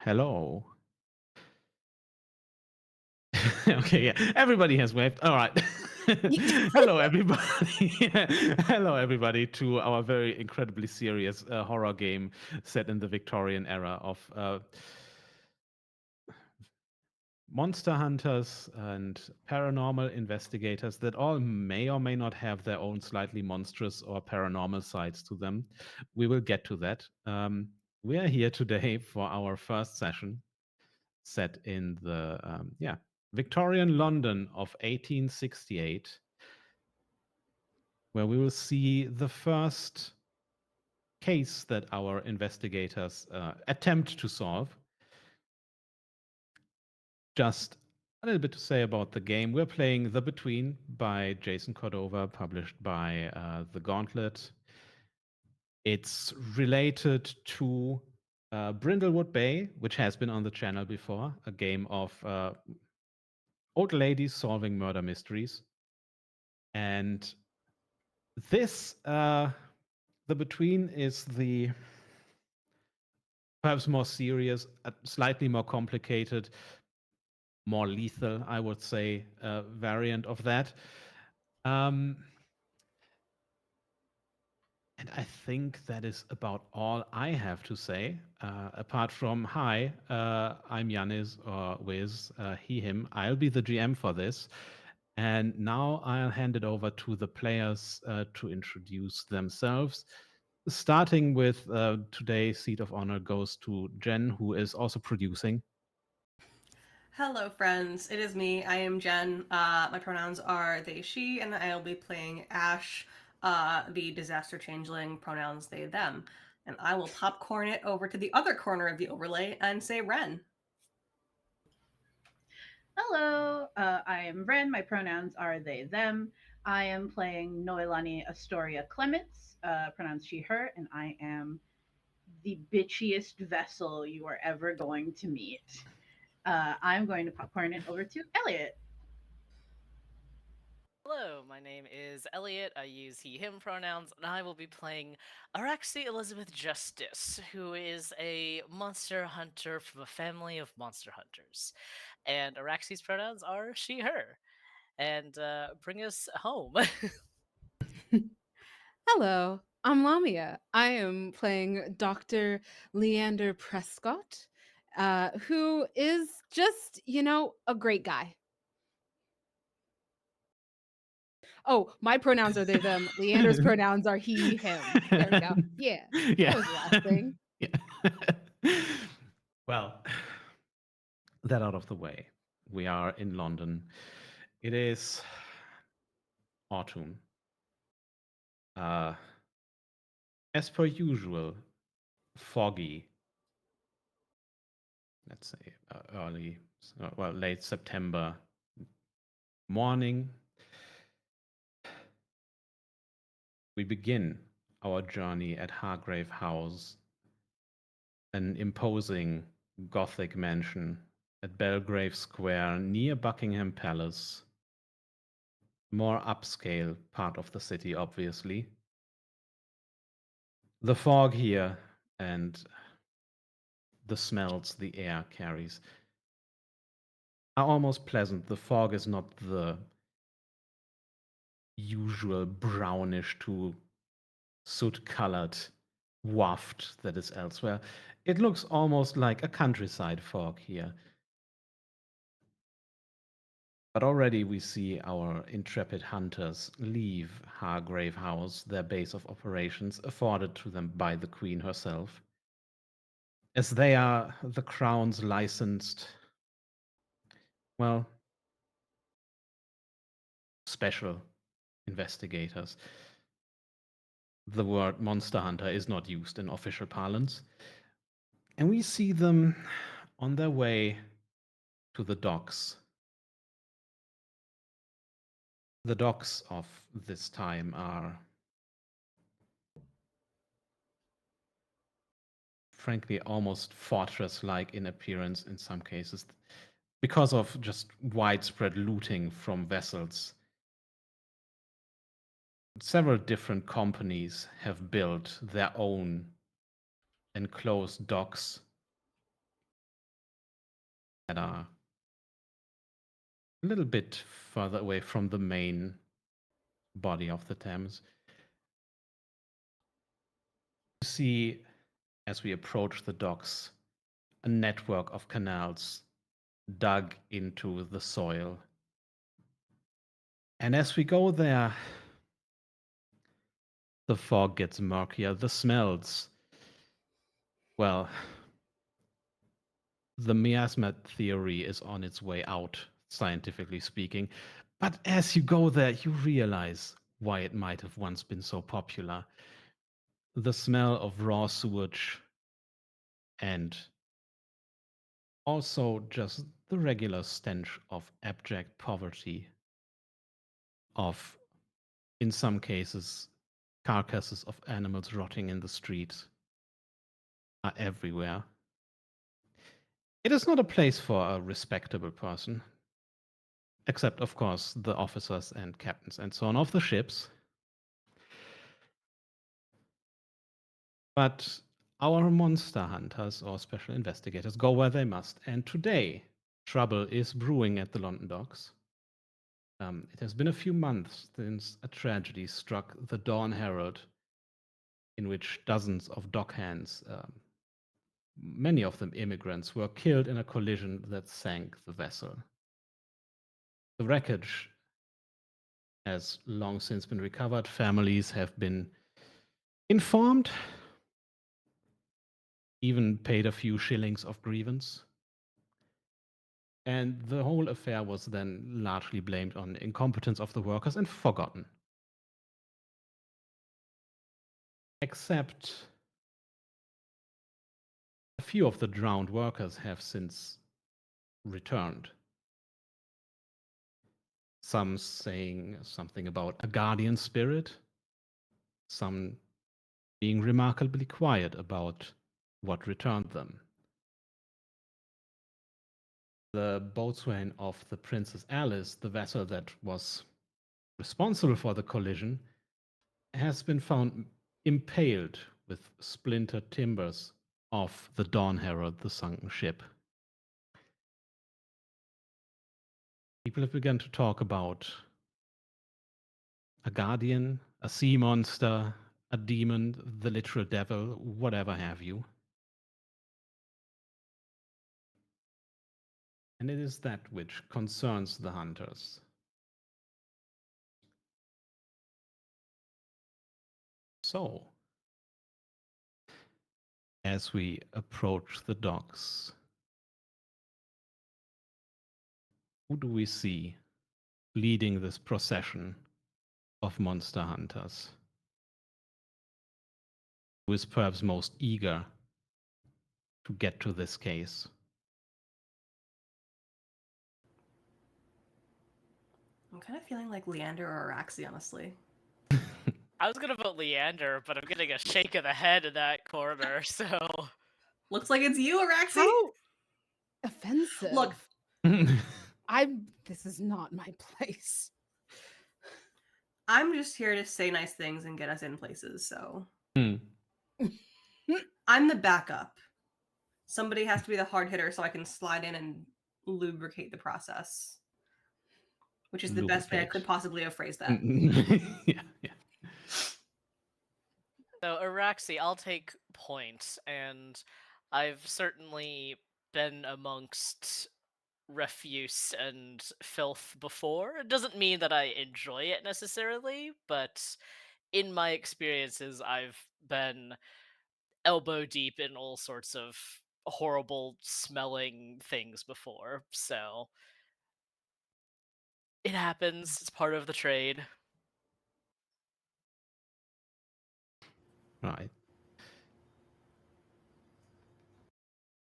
Hello. Okay, yeah. Everybody has waved. All right. Hello, everybody. Hello, everybody, to our very incredibly serious horror game set in the Victorian era of monster hunters and paranormal investigators that all may or may not have their own slightly monstrous or paranormal sides to them. We will get to that. We are here today for our first session set in the Victorian London of 1868, where we will see the first case that our investigators attempt to solve. Just a little bit to say about the game. We're playing The Between by Jason Cordova, published by The Gauntlet. It's related to Brindlewood Bay, which has been on the channel before, a game of old ladies solving murder mysteries. And this, The Between, is the perhaps more serious, slightly more complicated, more lethal, I would say, variant of that. And I think that is about all I have to say. Apart from, hi, I'm Yanis or Wiz, he, him. I'll be the GM for this. And now I'll hand it over to the players to introduce themselves. Starting with today's Seat of Honor goes to Jen, who is also producing. Hello, friends. It is me. I am Jen. My pronouns are they, she, and I'll be playing Ash, the disaster changeling, pronouns they, them. And I will popcorn it over to the other corner of the overlay and say Ren. Hello, I am Ren. My pronouns are they, them. I am playing Noelani Astoria Clements, pronouns she, her, and I am the bitchiest vessel you are ever going to meet. I'm going to popcorn it over to Elliot. Hello, my name is Elliot. I use he, him pronouns, and I will be playing Araxi Elizabeth Justice, who is a monster hunter from a family of monster hunters. And Araxi's pronouns are she, her. And bring us home. Hello, I'm Lamia. I am playing Dr. Leander Prescott, who is just, a great guy. Oh, my pronouns are they, them. Leander's pronouns are he, him. There we go. Yeah, Yeah. that was the last thing. Yeah. Well, that out of the way. We are in London. It is autumn. As per usual, foggy. Let's say late September morning. We begin our journey at Hargrave House, an imposing Gothic mansion at Belgrave Square near Buckingham Palace. More upscale part of the city, obviously. The fog here and the smells the air carries are almost pleasant. The fog is not the usual brownish to soot-colored waft that is elsewhere. It looks almost like a countryside fog here. But already we see our intrepid hunters leave Hargrave House, their base of operations, afforded to them by the Queen herself, as they are the Crown's licensed, well, special investigators. The word monster hunter is not used in official parlance. And we see them on their way to the docks. The docks of this time are, frankly, almost fortress-like in appearance in some cases, because of just widespread looting from vessels. Several different companies have built their own enclosed docks that are a little bit further away from the main body of the Thames. You see, as we approach the docks, a network of canals dug into the soil. And as we go there, the fog gets murkier, the smells. Well, the miasma theory is on its way out, scientifically speaking. But as you go there, you realize why it might have once been so popular. The smell of raw sewage and also just the regular stench of abject poverty, of, in some cases, carcasses of animals rotting in the streets are everywhere. It is not a place for a respectable person, except, of course, the officers and captains and so on of the ships. But our monster hunters or special investigators go where they must. And today, trouble is brewing at the London docks. It has been a few months since a tragedy struck the Dawn Herald, in which dozens of dockhands, many of them immigrants, were killed in a collision that sank the vessel. The wreckage has long since been recovered. Families have been informed, even paid a few shillings of grievance. And the whole affair was then largely blamed on incompetence of the workers and forgotten. Except a few of the drowned workers have since returned. Some saying something about a guardian spirit, some being remarkably quiet about what returned them. The boatswain of the Princess Alice, the vessel that was responsible for the collision, has been found impaled with splintered timbers of the Dawn Herald, the sunken ship. People have begun to talk about a guardian, a sea monster, a demon, the literal devil, whatever have you. And it is that which concerns the hunters. So, as we approach the docks, who do we see leading this procession of monster hunters? Who is perhaps most eager to get to this case? I'm kind of feeling like Leander or Araxi, honestly. I was gonna vote Leander, but I'm getting a shake of the head in that corner, so Looks like it's you, Araxi. How offensive. Look, This is not my place. I'm just here to say nice things and get us in places, so. Hmm. I'm the backup. Somebody has to be the hard hitter so I can slide in and lubricate the process. Which is the best way I could possibly have phrased that. Yeah, yeah. So, Araxi, I'll take point, and I've certainly been amongst refuse and filth before. It doesn't mean that I enjoy it necessarily, but in my experiences, I've been elbow deep in all sorts of horrible smelling things before, so it happens. It's part of the trade. Right.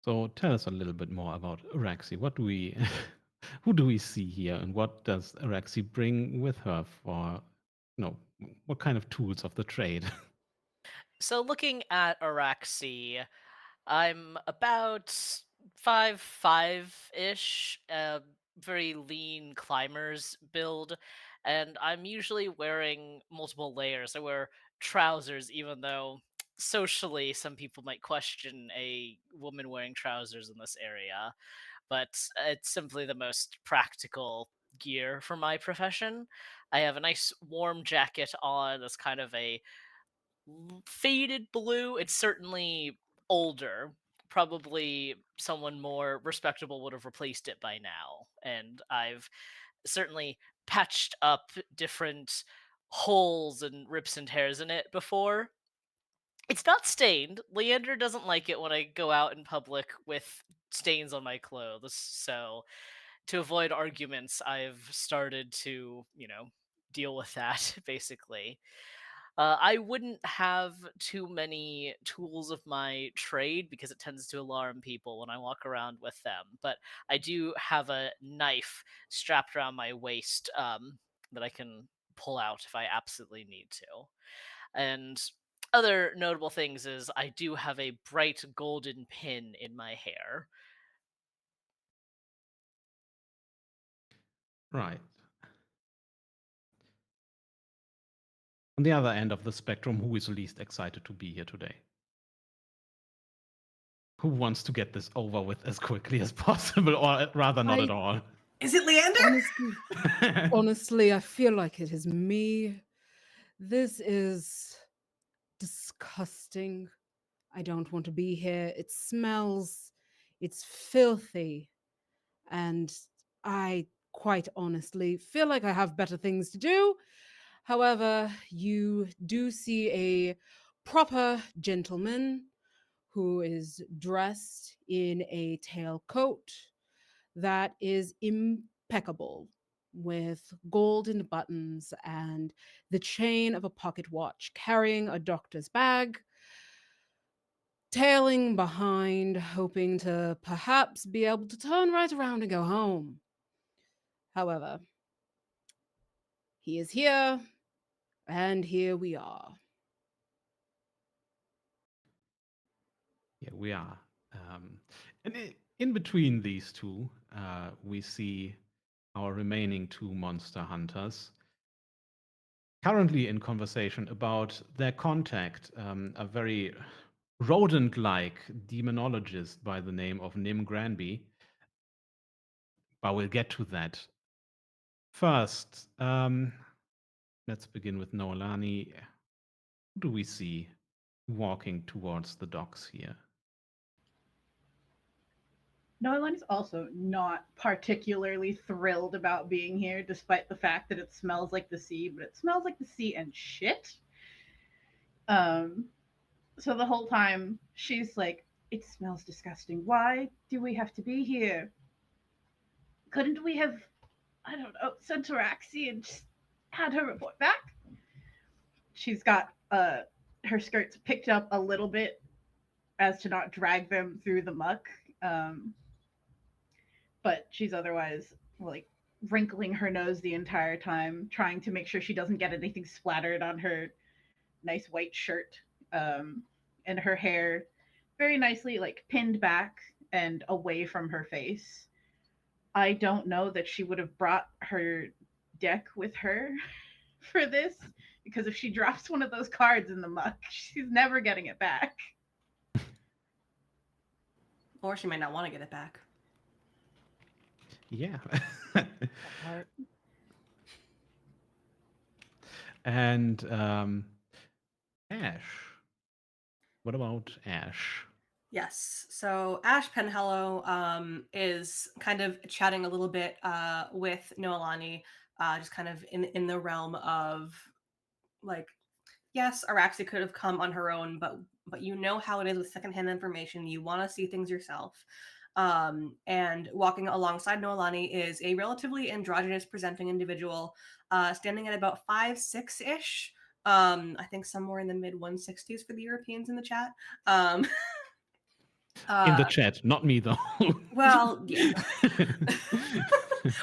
So tell us a little bit more about Araxi. What do we, who do we see here, and what does Araxi bring with her for, what kind of tools of the trade? So, looking at Araxi, I'm about 5'5" ish, very lean climbers build, and I'm usually wearing multiple layers. I wear trousers, even though socially some people might question a woman wearing trousers in this area. but it's simply the most practical gear for my profession. I have a nice warm jacket on that's kind of a faded blue. It's certainly older. Probably someone more respectable would have replaced it by now. And I've certainly patched up different holes and rips and tears in it before. It's not stained. Leander doesn't like it when I go out in public with stains on my clothes. So, to avoid arguments, I've started to, deal with that basically. I wouldn't have too many tools of my trade because it tends to alarm people when I walk around with them. But I do have a knife strapped around my waist that I can pull out if I absolutely need to. And other notable things is I do have a bright golden pin in my hair. Right. On the other end of the spectrum, who is least excited to be here today? Who wants to get this over with as quickly as possible, or rather not at all? Is it Leander? Honestly, I feel like it is me. This is disgusting. I don't want to be here. It smells, it's filthy. And I quite honestly feel like I have better things to do. However, you do see a proper gentleman who is dressed in a tailcoat that is impeccable with golden buttons and the chain of a pocket watch, carrying a doctor's bag, tailing behind, hoping to perhaps be able to turn right around and go home. However, he is here, and here we are. Yeah, we are. And in between these two, we see our remaining two monster hunters currently in conversation about their contact, a very rodent like demonologist by the name of Nim Granby. But we'll get to that. First, let's begin with Noelani. Who do we see walking towards the docks here? Nolan is also not particularly thrilled about being here, despite the fact that it smells like the sea, but it smells like the sea and shit. Um, so the whole time she's like, "It smells disgusting. Why do we have to be here? Couldn't we have, I don't know, sent to Raxi and just had her report back?" She's got her skirts picked up a little bit as to not drag them through the muck. Um, but she's otherwise like wrinkling her nose the entire time, trying to make sure she doesn't get anything splattered on her nice white shirt, and her hair very nicely like pinned back and away from her face. I don't know that she would have brought her deck with her for this, because if she drops one of those cards in the muck, she's never getting it back. Or she might not want to get it back. Yeah. Part. And Ash. What about Ash? Yes. So Ash Penhallow is kind of chatting a little bit with Noelani, just kind of in the realm of like, yes, Araxi could have come on her own, but you know how it is with secondhand information. You want to see things yourself. And walking alongside Noelani is a relatively androgynous presenting individual, standing at about 5'6" ish. I think somewhere in the mid 160s for the Europeans in the chat. In the chat, not me though. Well, yeah.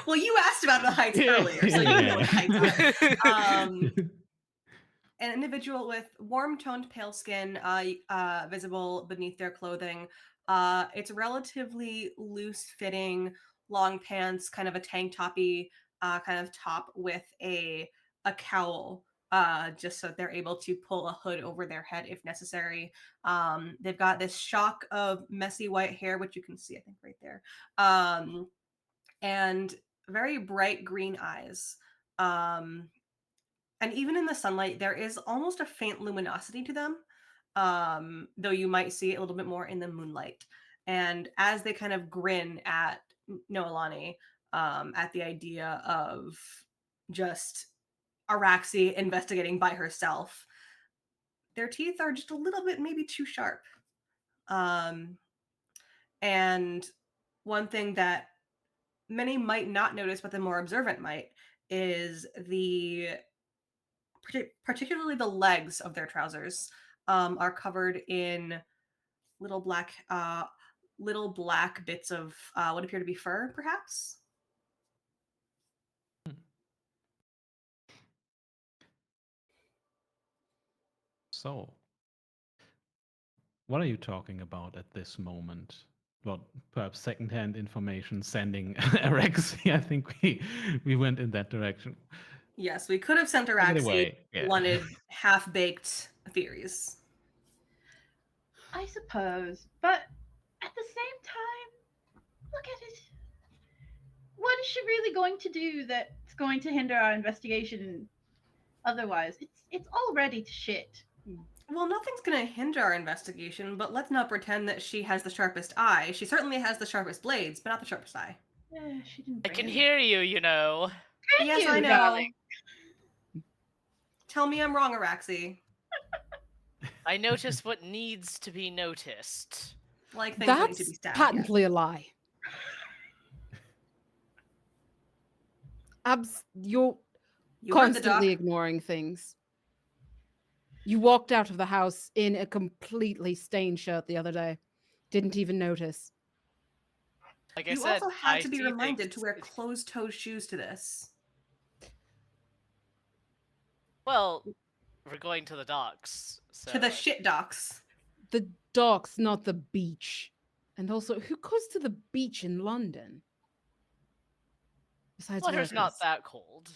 Well, you asked about the heights earlier, so you know what heights are. An individual with warm toned pale skin, visible beneath their clothing. It's relatively loose fitting, long pants, kind of a tank toppy kind of top with a cowl just so that they're able to pull a hood over their head if necessary. They've got this shock of messy white hair, which you can see, I think, right there, and very bright green eyes. Um, and even in the sunlight, there is almost a faint luminosity to them, though you might see it a little bit more in the moonlight. And as they kind of grin at Noelani, at the idea of just Araxi investigating by herself, their teeth are just a little bit maybe too sharp. Um, and one thing that many might not notice, but the more observant might, is particularly the legs of their trousers are covered in little black little black bits of what appear to be fur, perhaps. Hmm. So, what are you talking about at this moment? Well, perhaps secondhand information sending Erexi. I think we went in that direction. Yes, we could have sent Take it Araxi. away. Yeah. Wanted half-baked theories. I suppose, but at the same time, look at it. What is she really going to do that's going to hinder our investigation? Otherwise, it's all ready to shit. Well, nothing's going to hinder our investigation, but let's not pretend that she has the sharpest eye. She certainly has the sharpest blades, but not the sharpest eye. She didn't I bring can any. hear you, you know. Can Yes, you, I know. darling? Tell me I'm wrong, Araxi. I notice what needs to be noticed. Like things that need to That's be stabbed. patently a lie. You're You heard the doc. constantly ignoring things. You walked out of the house in a completely stained shirt the other day. Didn't even notice. Like I You said, also had I to be see reminded to things. wear closed-toe shoes to this. Well, we're going to the docks, so To the shit docks. The docks, not the beach. And also, who goes to the beach in London? Besides water's not workers. that cold.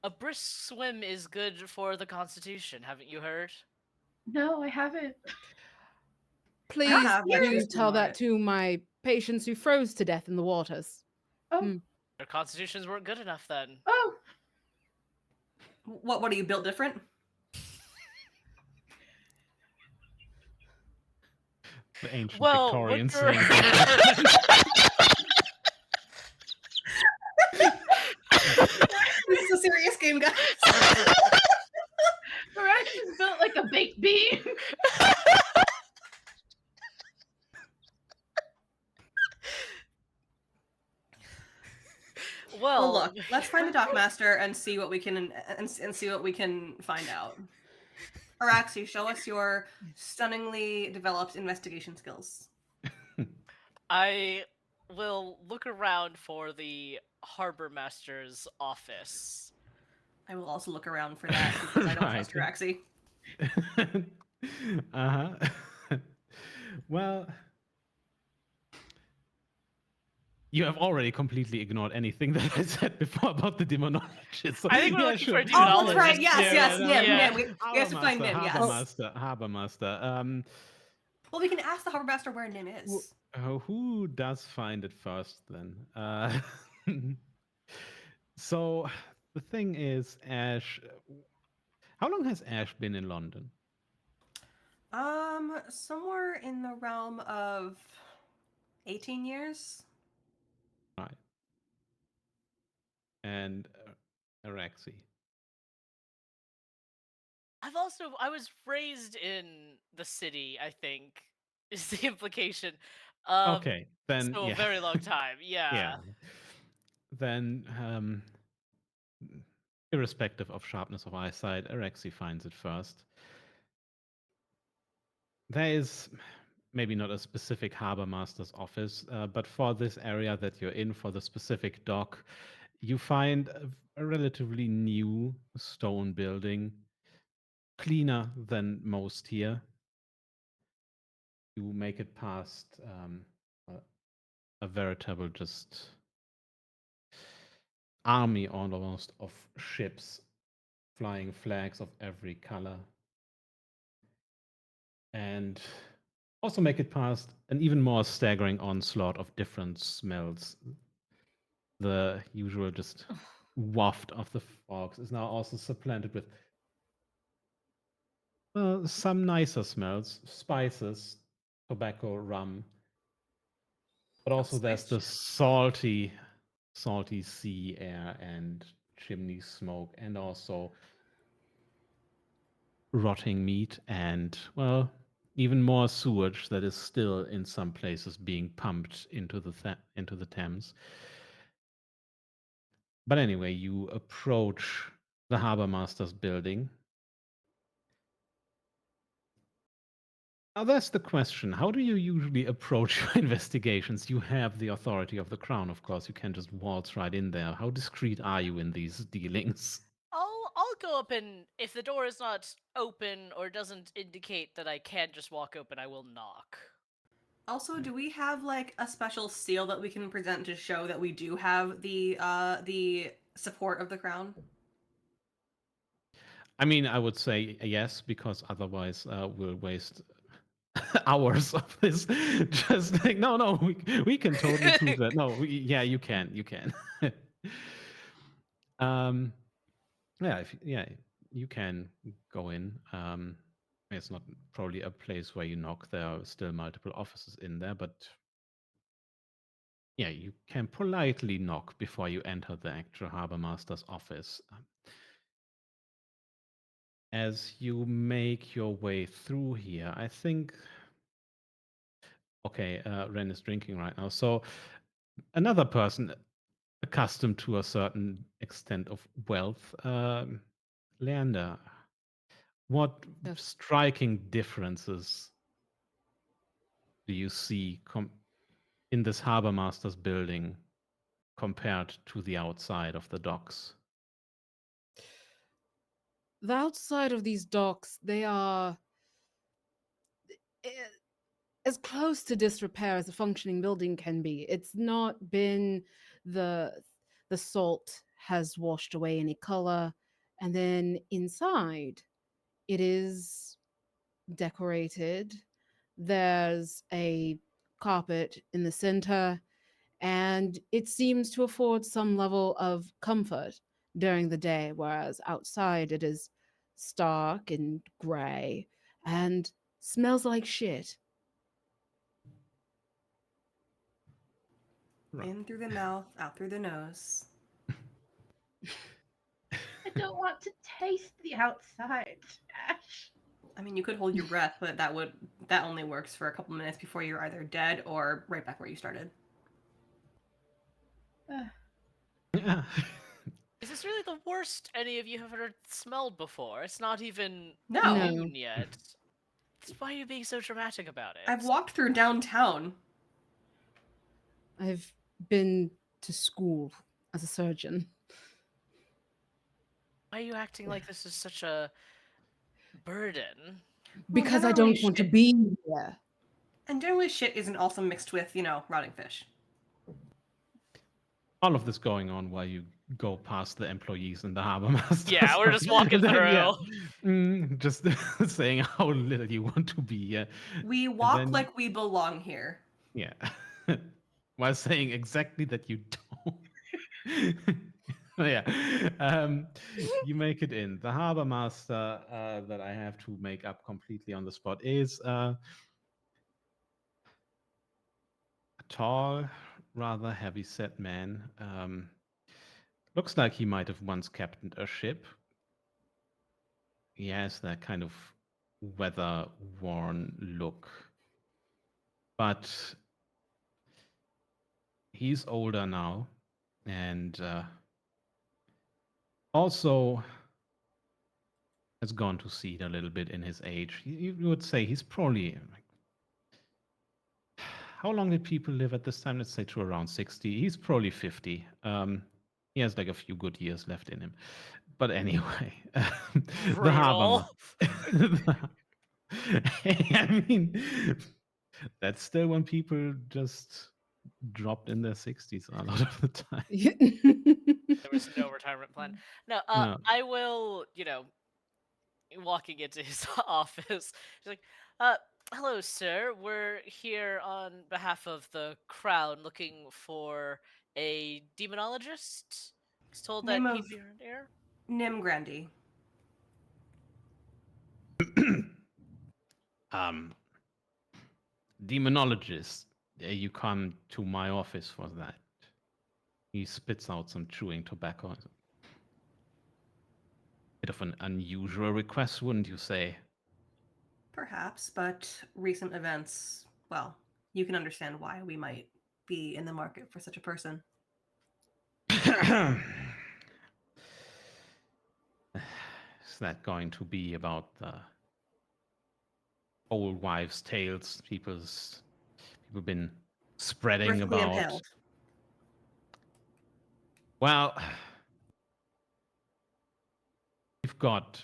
A brisk swim is good for the constitution, haven't you heard? No, I haven't. Please have my do taste tell about that it. to my patients who froze to death in the waters. Oh, Hmm. Their constitutions weren't good enough then. oh, What are you built different? The ancient Well, Victorian winter- saying. This is a serious game, guys. Rex is built like a baked bean. Well, well, look, let's find the dockmaster and see what we can and see what we can find out. Araxi, show us your stunningly developed investigation skills. I will look around for the harbor master's office. I will also look around for that because I don't trust Right. Araxi. Uh-huh. Well, you have already completely ignored anything that I said before about the demonologist. So, I think we're yeah, looking sure. for a Oh, that's demonologist. right. Yes, yes, no, Nim, no. Nim. We have to find Harbour Nim. Master, Yes. Harbour Master. Well, we can ask the harbor master where Nim is. Who does find it first then? So the thing is, Ash. How long has Ash been in London? Somewhere in the realm of 18 years. Right. And Araxi. I was raised in the city, I think, is the implication. Okay, then So a yeah. very long time, yeah. Yeah. Then, irrespective of sharpness of eyesight, Araxi finds it first. There is maybe not a specific harbor master's office, but for this area that you're in, for the specific dock, you find a relatively new stone building, cleaner than most here. You make it past a veritable just army almost of ships, flying flags of every color, and also make it past an even more staggering onslaught of different smells. The usual just waft of the fogs is now also supplanted with some nicer smells, spices, tobacco, rum, but Oh, also there's spice the ship. salty sea air and chimney smoke, and also rotting meat and, well, even more sewage that is still in some places being pumped into into the Thames. But anyway, you approach the harbor master's building. Now that's the question. How do you usually approach your investigations? You have the authority of the crown, of course. You can just waltz right in there. How discreet are you in these dealings? I'll go up, and if the door is not open or doesn't indicate that I can't just walk open, I will knock. Also, do we have like a special seal that we can present to show that we do have the support of the crown? I mean, I would say yes, because otherwise we'll waste hours of this. Just like, no, we can totally prove that. No, yeah, you can. um, yeah, yeah, you can go in. It's not probably a place where you knock. There are still multiple offices in there, but yeah, you can politely knock before you enter the actual harbor master's office. As you make your way through here, I think. Okay, Ren is drinking right now. So another person accustomed to a certain extent of wealth, Leander, what Yes. striking differences do you see in this harbor master's building compared to the outside of the docks? The outside of these docks, they are eh, as close to disrepair as a functioning building can be. It's not been the the salt has washed away any color, and then inside it is decorated. There's a carpet in the center, and it seems to afford some level of comfort during the day, whereas outside it is stark and gray and smells like shit. Right. In through the mouth, out through the nose. I don't want to taste the outside, Ash. I mean, you could hold your breath, but that only works for a couple minutes before you're either dead or right back where you started. Yeah. Is this really the worst any of you have ever smelled before? It's not even No. noon yet. Why are you being so dramatic about it? I've walked through downtown. I've been to school as a surgeon. Why are you acting like this is such a burden? Because I generally don't want to shit. be here. And generally, shit isn't also mixed with, rotting fish. All of this going on while you go past the employees in the harbor master. Yeah, we're just walking Yeah, through. just saying how little you want to be. Yeah, We walk then- like we belong here. yeah, while saying exactly that you don't. Yeah, you make it in. The harbor master that I have to make up completely on the spot is a tall, rather heavy-set man. Looks like he might have once captained a ship. He has that kind of weather-worn look. But he's older now, and also has gone to seed a little bit in his age. You would say he's probably like, how long did people live at this time? Let's say to around 60. He's probably 50. He has like a few good years left in him. But anyway, the harbor. I mean, that's still when people just dropped in their 60s a lot of the time. There was no retirement plan. No, No. I will, walking into his office. He's like, hello, sir. We're here on behalf of the crown looking for a demonologist. I was told that Name he'd of be around here. Nim Grandy. um, Demonologist, you come to my office for that. He spits out some chewing tobacco. Bit of an unusual request, wouldn't you say? Perhaps, but recent events, well, you can understand why we might be in the market for such a person. Is that going to be about the old wives' tales people been spreading Mercifully about? impaled. Well, we've got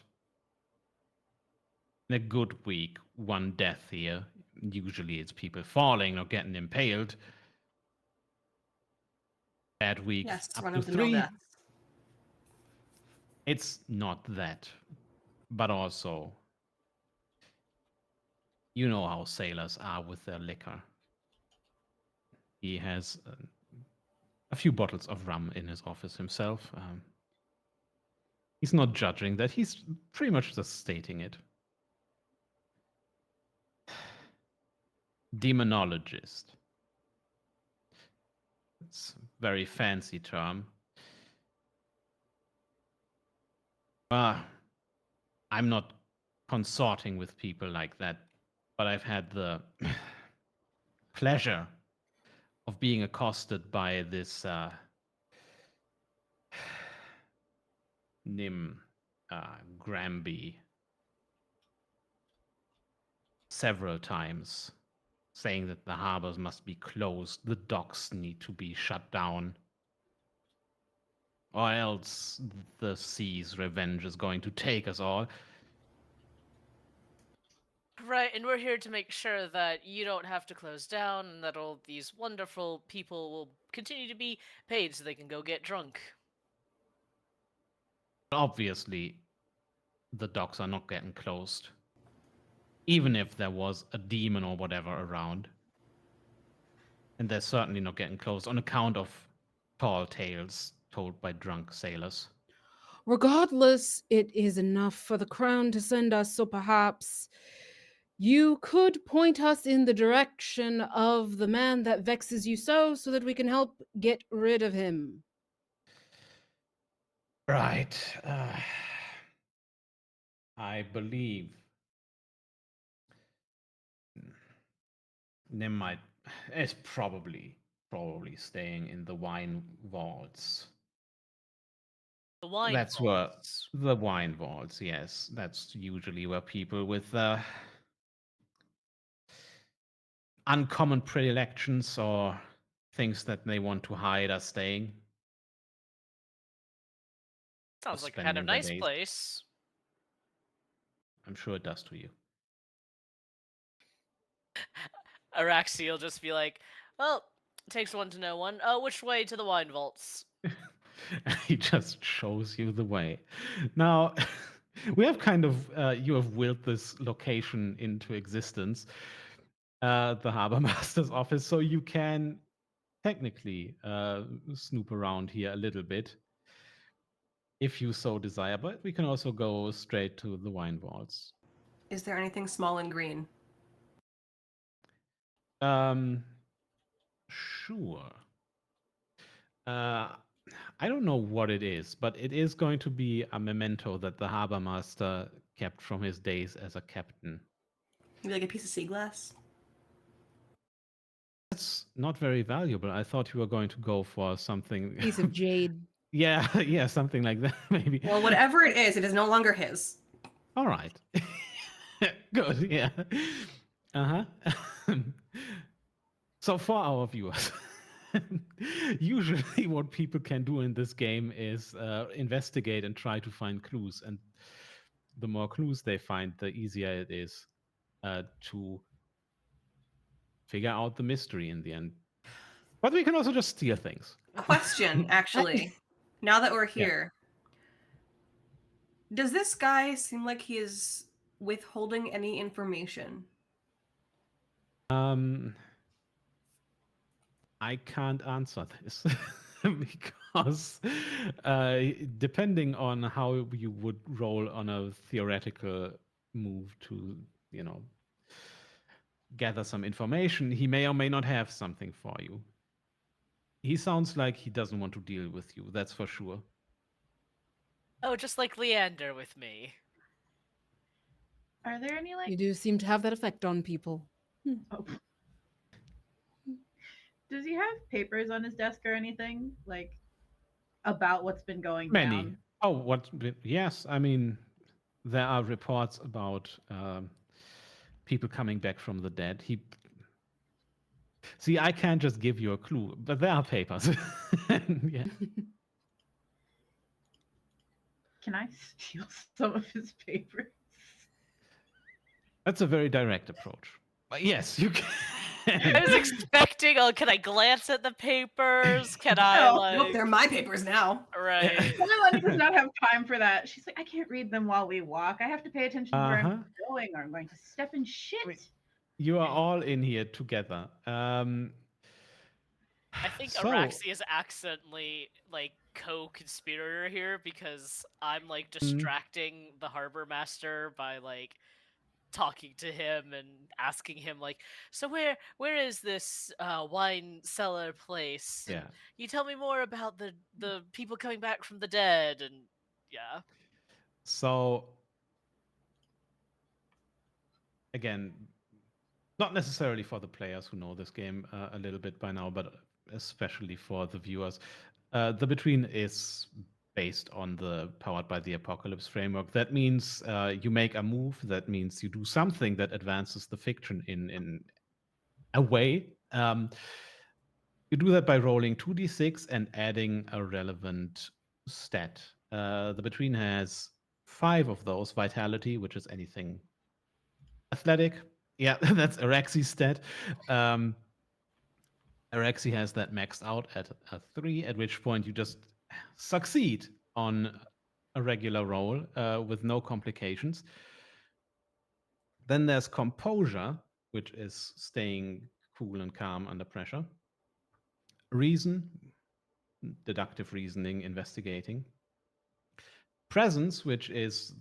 in a good week one death here. Usually it's people falling or getting impaled. Bad week Yes, up run to of the mill 3. deaths. It's not that, but also, you know how sailors are with their liquor. He has a few bottles of rum in his office himself. He's not judging that. He's pretty much just stating it. Demonologist. It's a very fancy term. Uh, I'm not consorting with people like that, but I've had the pleasure of being accosted by this Nim Granby several times, saying that the harbors must be closed, the docks need to be shut down, or else the sea's revenge is going to take us all. Right, and we're here to make sure that you don't have to close down and that all these wonderful people will continue to be paid so they can go get drunk. Obviously, the docks are not getting closed, even if there was a demon or whatever around. And they're certainly not getting closed on account of tall tales told by drunk sailors. Regardless, it is enough for the crown to send us, so perhaps you could point us in the direction of the man that vexes you so that we can help get rid of him. Right. I believe Nim might is probably staying in the wine vaults. The wine That's where vaults. the wine vaults, yes. That's usually where people with uncommon predilections or things that they want to hide are staying or Sounds like a kind of spending their nice days. place. I'm sure it does to you. Araxi will just be like, well, takes one to know one. Which way to the wine vaults? He just shows you the way. Now, we have kind of you have willed this location into existence, the harbor master's office, so you can technically snoop around here a little bit if you so desire. But we can also go straight to the wine vaults. Is there anything small and green? Um, sure. Uh, I don't know what it is, but it is going to be a memento that the harbor master kept from his days as a captain. Maybe like a piece of sea glass? That's not very valuable. I thought you were going to go for something. Piece of jade. Yeah, yeah, something like that, maybe. Well, whatever it is no longer his. All right. Good, yeah. Uh huh. So, for our viewers, usually what people can do in this game is investigate and try to find clues. And the more clues they find, the easier it is to figure out the mystery in the end. But we can also just steal things. Question, actually. Now that we're Yeah. here, does this guy seem like he is withholding any information? Um, I can't answer this because depending on how you would roll on a theoretical move to, you know, gather some information, he may or may not have something for you. He sounds like he doesn't want to deal with you, that's for sure. Oh, just like Leander with me. Are there any You do seem to have that effect on people. Oh. Does he have papers on his desk or anything like about what's been going Many. down? Oh, what? Yes, I mean, there are reports about people coming back from the dead. He see, I can't just give you a clue, but there are papers. Yeah. Can I steal some of his papers? That's a very direct approach. But yes, you I was can. expecting, oh, can I glance at the papers? Can I, No. like... Nope, they're my papers now. Right. Noelani does not have time for that. She's like, I can't read them while we walk. I have to pay attention to where Uh-huh. I'm going or I'm going to step in shit. I mean, you are all in here together. I think So- Araxi is accidentally, like, co-conspirator here because I'm, like, Mm. distracting the harbor master by, like, talking to him and asking him, like, so where is this wine cellar place? And Yeah. you tell me more about the people coming back from the dead, and yeah. So again, not necessarily for the players who know this game a little bit by now, but especially for the viewers. The Between is based on the Powered by the Apocalypse framework. That means you make a move. That means you do something that advances the fiction in a way. You do that by rolling 2d6 and adding a relevant stat. The Between has 5 of those: vitality, which is anything athletic. Yeah, that's Araxi's stat. Araxi has that maxed out at a 3, at which point you just succeed on a regular roll with no complications. Then there's composure, which is staying cool and calm under pressure. Reason, deductive reasoning, investigating. Presence, which is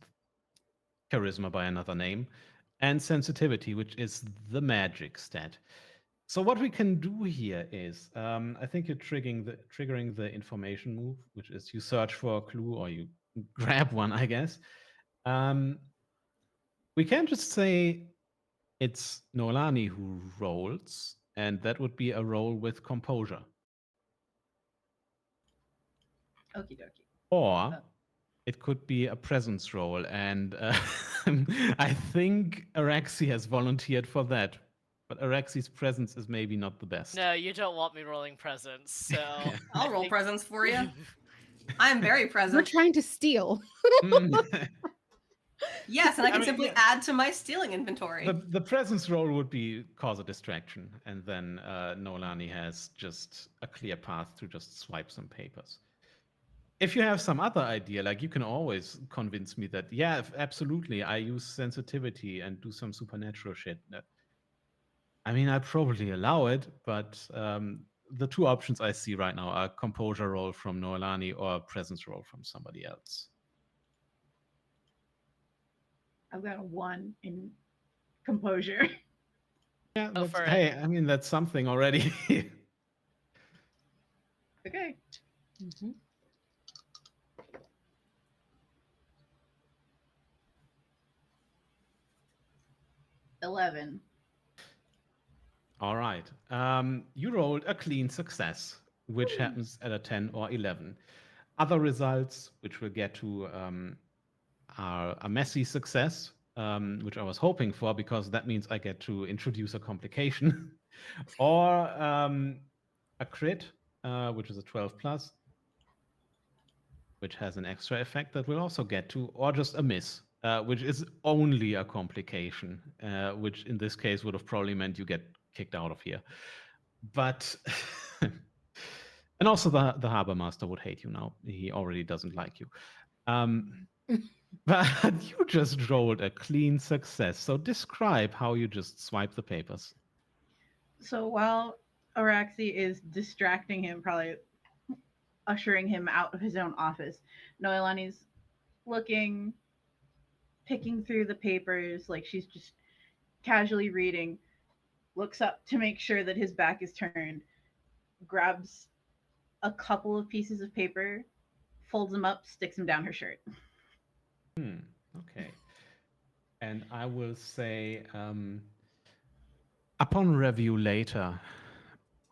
charisma by another name. And sensitivity, which is the magic stat. So what we can do here is, I think you're triggering the information move, which is you search for a clue or you grab one, I guess. We can just say it's Noelani who rolls, and that would be a roll with composure. Okie dokie. Or it could be a presence roll, and I think Araxi has volunteered for that. But Araxi's presence is maybe not the best. No, you don't want me rolling presents, so Yeah. I'll I roll think- presents for you. I'm very We're present. trying to steal. Mm. Yes, and I can mean, simply yeah. add to my stealing inventory. The presence roll would be cause a distraction, and then Noelani has just a clear path to just swipe some papers. If you have some other idea, like you can always convince me that, yeah, absolutely, I use sensitivity and do some supernatural shit. I mean, I'd probably allow it, but the two options I see right now are composure roll from Noelani or presence roll from somebody else. I've got a 1 in composure. Yeah, Go that's, for it. hey, I mean, that's something already. Okay. Mhm. $11. All right. You rolled a clean success, which happens at a 10 or 11. Other results, which we'll get to, are a messy success, which I was hoping for because that means I get to introduce a complication, or a crit, which is a 12 plus, which has an extra effect that we'll also get to, or just a miss, which is only a complication, which in this case would have probably meant you get kicked out of here. but and also the harbor master would hate you now. He already doesn't like you. Um, but you just rolled a clean success. So describe how you just swipe the papers. So while Araxi is distracting him, probably ushering him out of his own office, Noelani's looking, picking through the papers like she's just casually reading, looks up to make sure that his back is turned, grabs a couple of pieces of paper, folds them up, sticks them down her shirt. Hmm. Okay. And I will say, upon review later,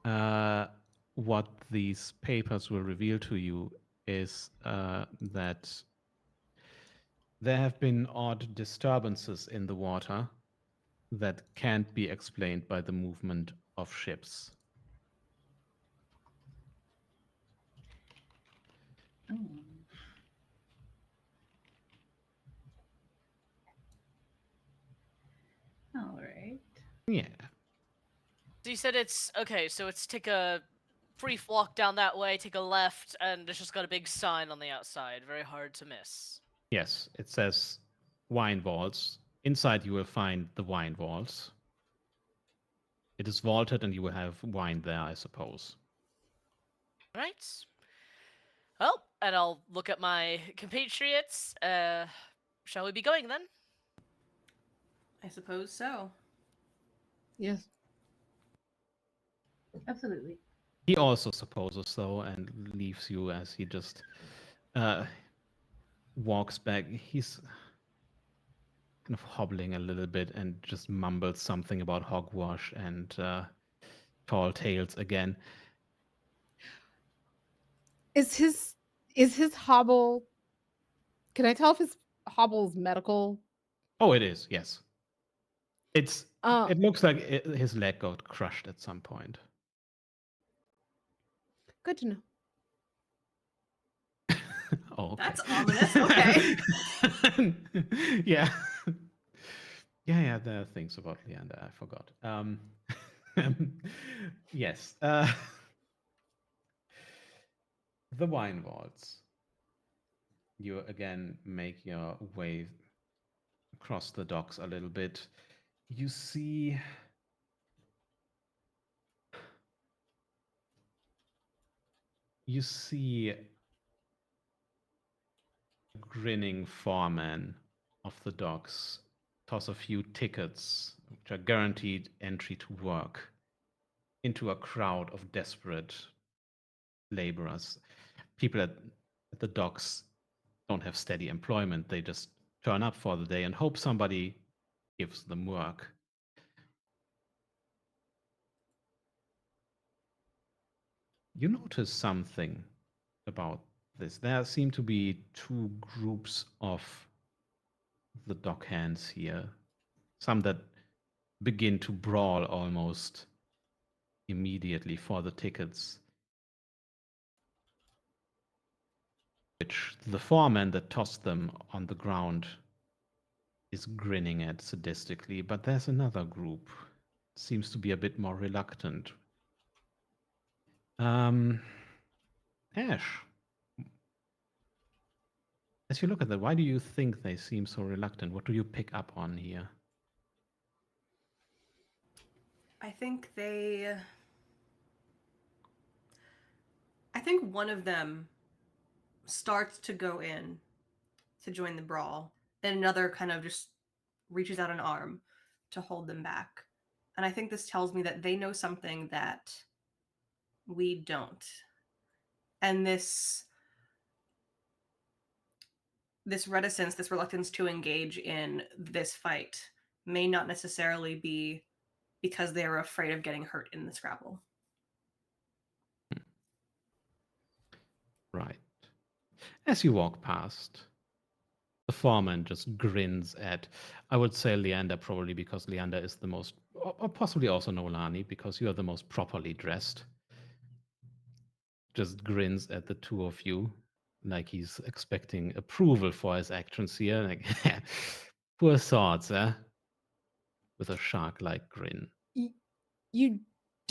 uh, what these papers will reveal to you is that there have been odd disturbances in the water that can't be explained by the movement of ships. Oh. All right. Yeah. So you said it's okay. So it's take a brief walk down that way, take a left, and it's just got a big sign on the outside. Very hard to miss. Yes, it says wine vaults. Inside you will find the wine vaults. It is vaulted and you will have wine there, I suppose. Right. Well, and I'll look at my compatriots. Shall we be going then? I suppose so. Yes. Absolutely. He also supposes so and leaves you as he just uh, walks back. He's kind of hobbling a little bit and just mumbles something about hogwash and tall tales again. Is his hobble? Can I tell if his hobble's medical? Oh, it is, yes. It's. Uh, It looks like his leg got crushed at some point. good to know. Oh, okay. That's ominous. Okay. Yeah. Yeah, there are things about Leander I forgot. Yes. The wine vaults. You again make your way across the docks a little bit. You see a grinning foreman of the docks toss a few tickets, which are guaranteed entry to work, into a crowd of desperate laborers. People at the docks don't have steady employment. They just turn up for the day and hope somebody gives them work. You notice something about this. There seem to be two groups of the dock hands here. Some that begin to brawl almost immediately for the tickets, which the foreman that tossed them on the ground is grinning at sadistically. But there's another group. Seems to be a bit more reluctant. Ash, as you look at that, why do you think they seem so reluctant? What do you pick up on here? I think they. I think one of them starts to go in to join the brawl, and another kind of just reaches out an arm to hold them back. And I think this tells me that they know something that we don't. And this reticence, this reluctance to engage in this fight may not necessarily be because they are afraid of getting hurt in the scrabble. Right. As you walk past, the foreman just grins at, I would say Leander, probably because Leander is the most, or possibly also Nolani, because you are the most properly dressed. Just grins at the two of you, like he's expecting approval for his actions here. Like, poor swords, eh? With a shark like grin. You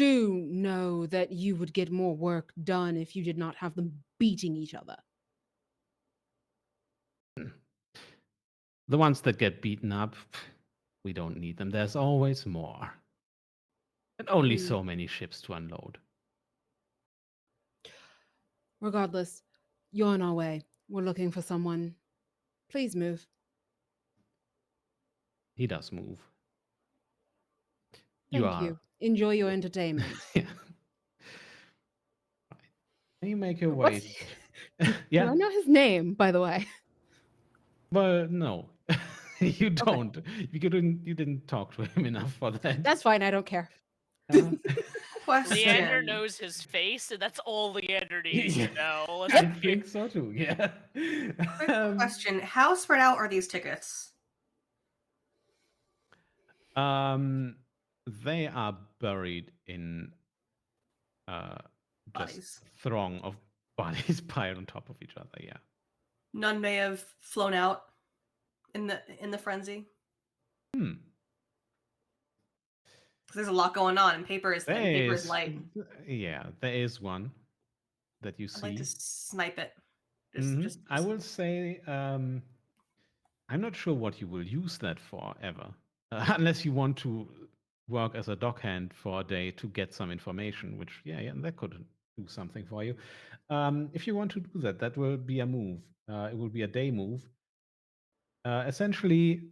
do know that you would get more work done if you did not have them beating each other. The ones that get beaten up, we don't need them. There's always more. And only Hmm. so many ships to unload. Regardless, you're on our way. We're looking for someone. Please move. He does move. You Thank are. you. Enjoy your entertainment. Yeah. You make your What's way. do Yeah. I know his name, by the way? Well, no. You Okay. don't. You didn't talk to him enough for that. That's fine, I don't care. Uh, Leander Question. knows his face, and that's all Leander needs yeah, to know. Let's I be- think so too. Yeah. Quick Um, question. How spread out are these tickets? um, they are buried in uh, just Bodies. throng of bodies piled on top of each other. Yeah. None may have flown out in the frenzy. Hmm. Because there's a lot going on, and paper is light. Yeah, there is one that you I'd like to see. snipe it. I will say, I'm not sure what you will use that for ever, unless you want to work as a dockhand for a day to get some information. Which, yeah, that could do something for you. If you want to do that, that will be a move. It will be a day move. Essentially,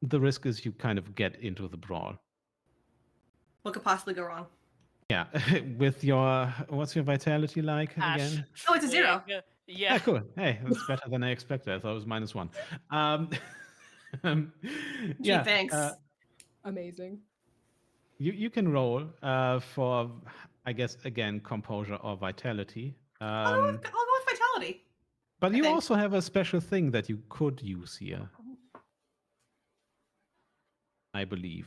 the risk is you kind of get into the brawl. What could possibly go wrong? Yeah, with your what's your vitality like Ash. again? Oh, it's a 0. Yeah. Ah, cool. Hey, that's better than I expected. I thought it was -1. Um, Gee, yeah, thanks. Amazing. you can roll for, I guess, again, composure or vitality. I'll go with vitality. But I you think. also have a special thing that you could use here, I believe.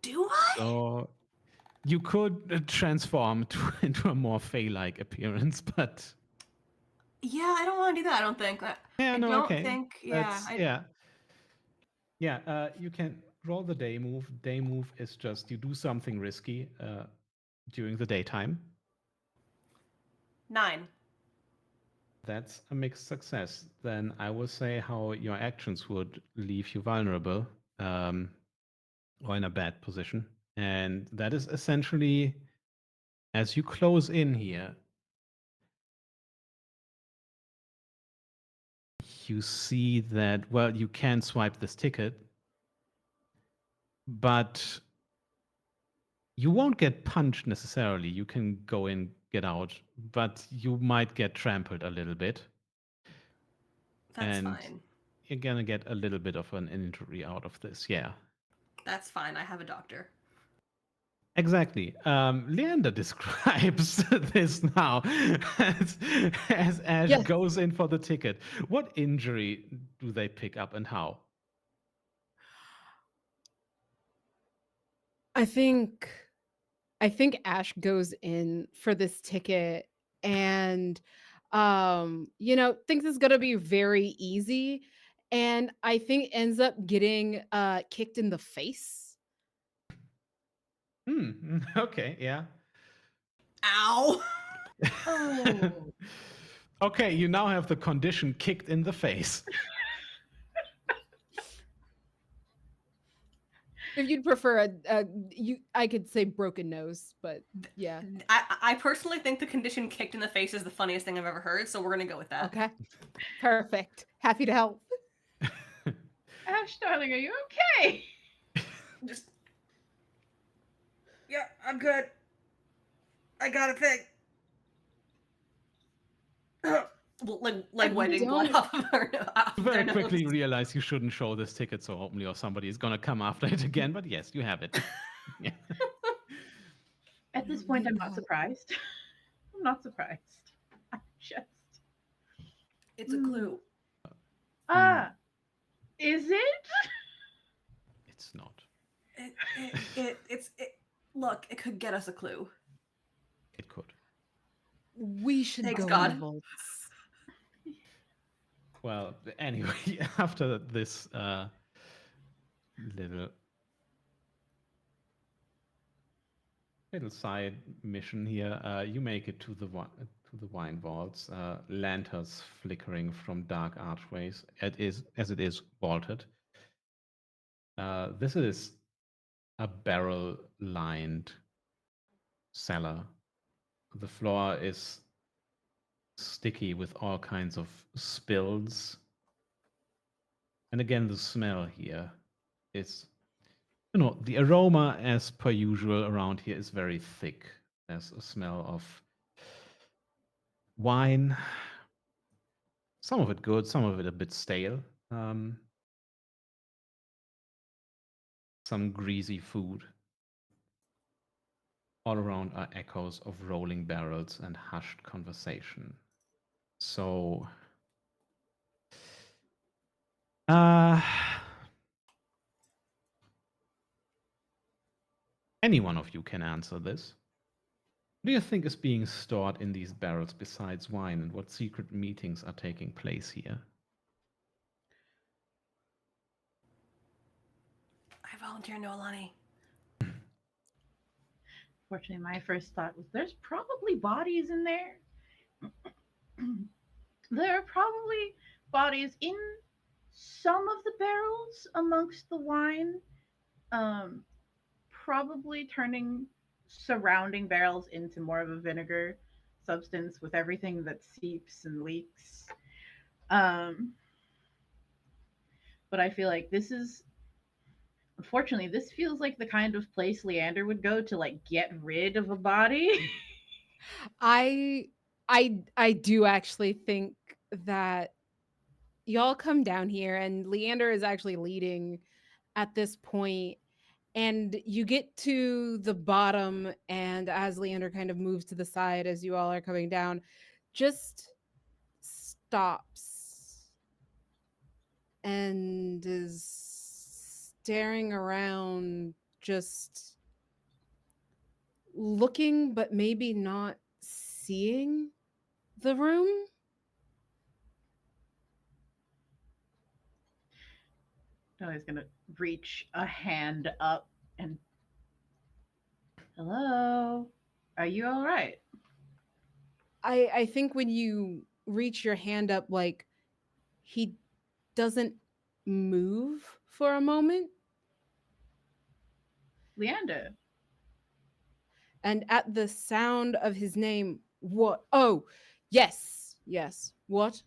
Do I? So you could transform into a more Fey-like appearance, but Yeah, I don't want to do that. I don't think. yeah, I no, don't okay. think. That's yeah. You can roll the day move. Day move is just you do something risky during the daytime. 9. That's a mixed success. Then I will say how your actions would leave you vulnerable or in a bad position. And that is essentially as you close in here, you see that, well, you can swipe this ticket, but you won't get punched necessarily. You can go in, get out, but you might get trampled a little bit. That's And fine. you're gonna get a little bit of an injury out of this, yeah. That's fine. I have a doctor. Exactly. Leander describes this now as Ash Yes. goes in for the ticket. What injury do they pick up and how? I think Ash goes in for this ticket and thinks it's going to be very easy and I think ends up getting kicked in the face. Okay, yeah. Ow! Oh. Okay, you now have the condition kicked in the face. If you'd prefer I could say broken nose, but yeah. I personally think the condition kicked in the face is the funniest thing I've ever heard, so we're gonna go with that. Okay. Perfect. Happy to help. Ash, darling, are you okay? Just. Yeah, I'm good. I got a thing. like wiping blood don't- off of her. Off You their very nose. quickly realize you shouldn't show this ticket so openly or somebody is gonna come after it again, but yes, you have it. Yeah. At this don't point, need I'm not help. surprised. I'm not surprised. I'm just. It's a clue. Ah, is it? It's not. Look, it could get us a clue. It could. We should Thanks, go in God. the vaults. Well, anyway, after this little little side mission here, you make it to the wine vaults. Lanterns flickering from dark archways. As it is vaulted. This is a barrel-lined cellar. The floor is sticky with all kinds of spills. And again, the smell here is, the aroma, as per usual around here, is very thick. There's a smell of wine, some of it good, some of it a bit stale. Some greasy food. All around are echoes of rolling barrels and hushed conversation. So, uh, any one of you can answer this. What do you think is being stored in these barrels besides wine, and what secret meetings are taking place here? I volunteer, Noelani. Fortunately, my first thought was there's probably bodies in there. There are probably bodies in some of the barrels amongst the wine, um, probably turning surrounding barrels into more of a vinegar substance with everything that seeps and leaks. Um, but I feel like this is, unfortunately, this feels like the kind of place Leander would go to like get rid of a body. I I do actually think that y'all come down here and Leander is actually leading at this point, and you get to the bottom, and as Leander kind of moves to the side as you all are coming down, just stops and is staring around, just looking but maybe not seeing the room. No, he's gonna reach a hand up and, hello, are you all right? I think when you reach your hand up, like, he doesn't move for a moment, Leander, and at the sound of his name, what? Oh, yes, yes. What?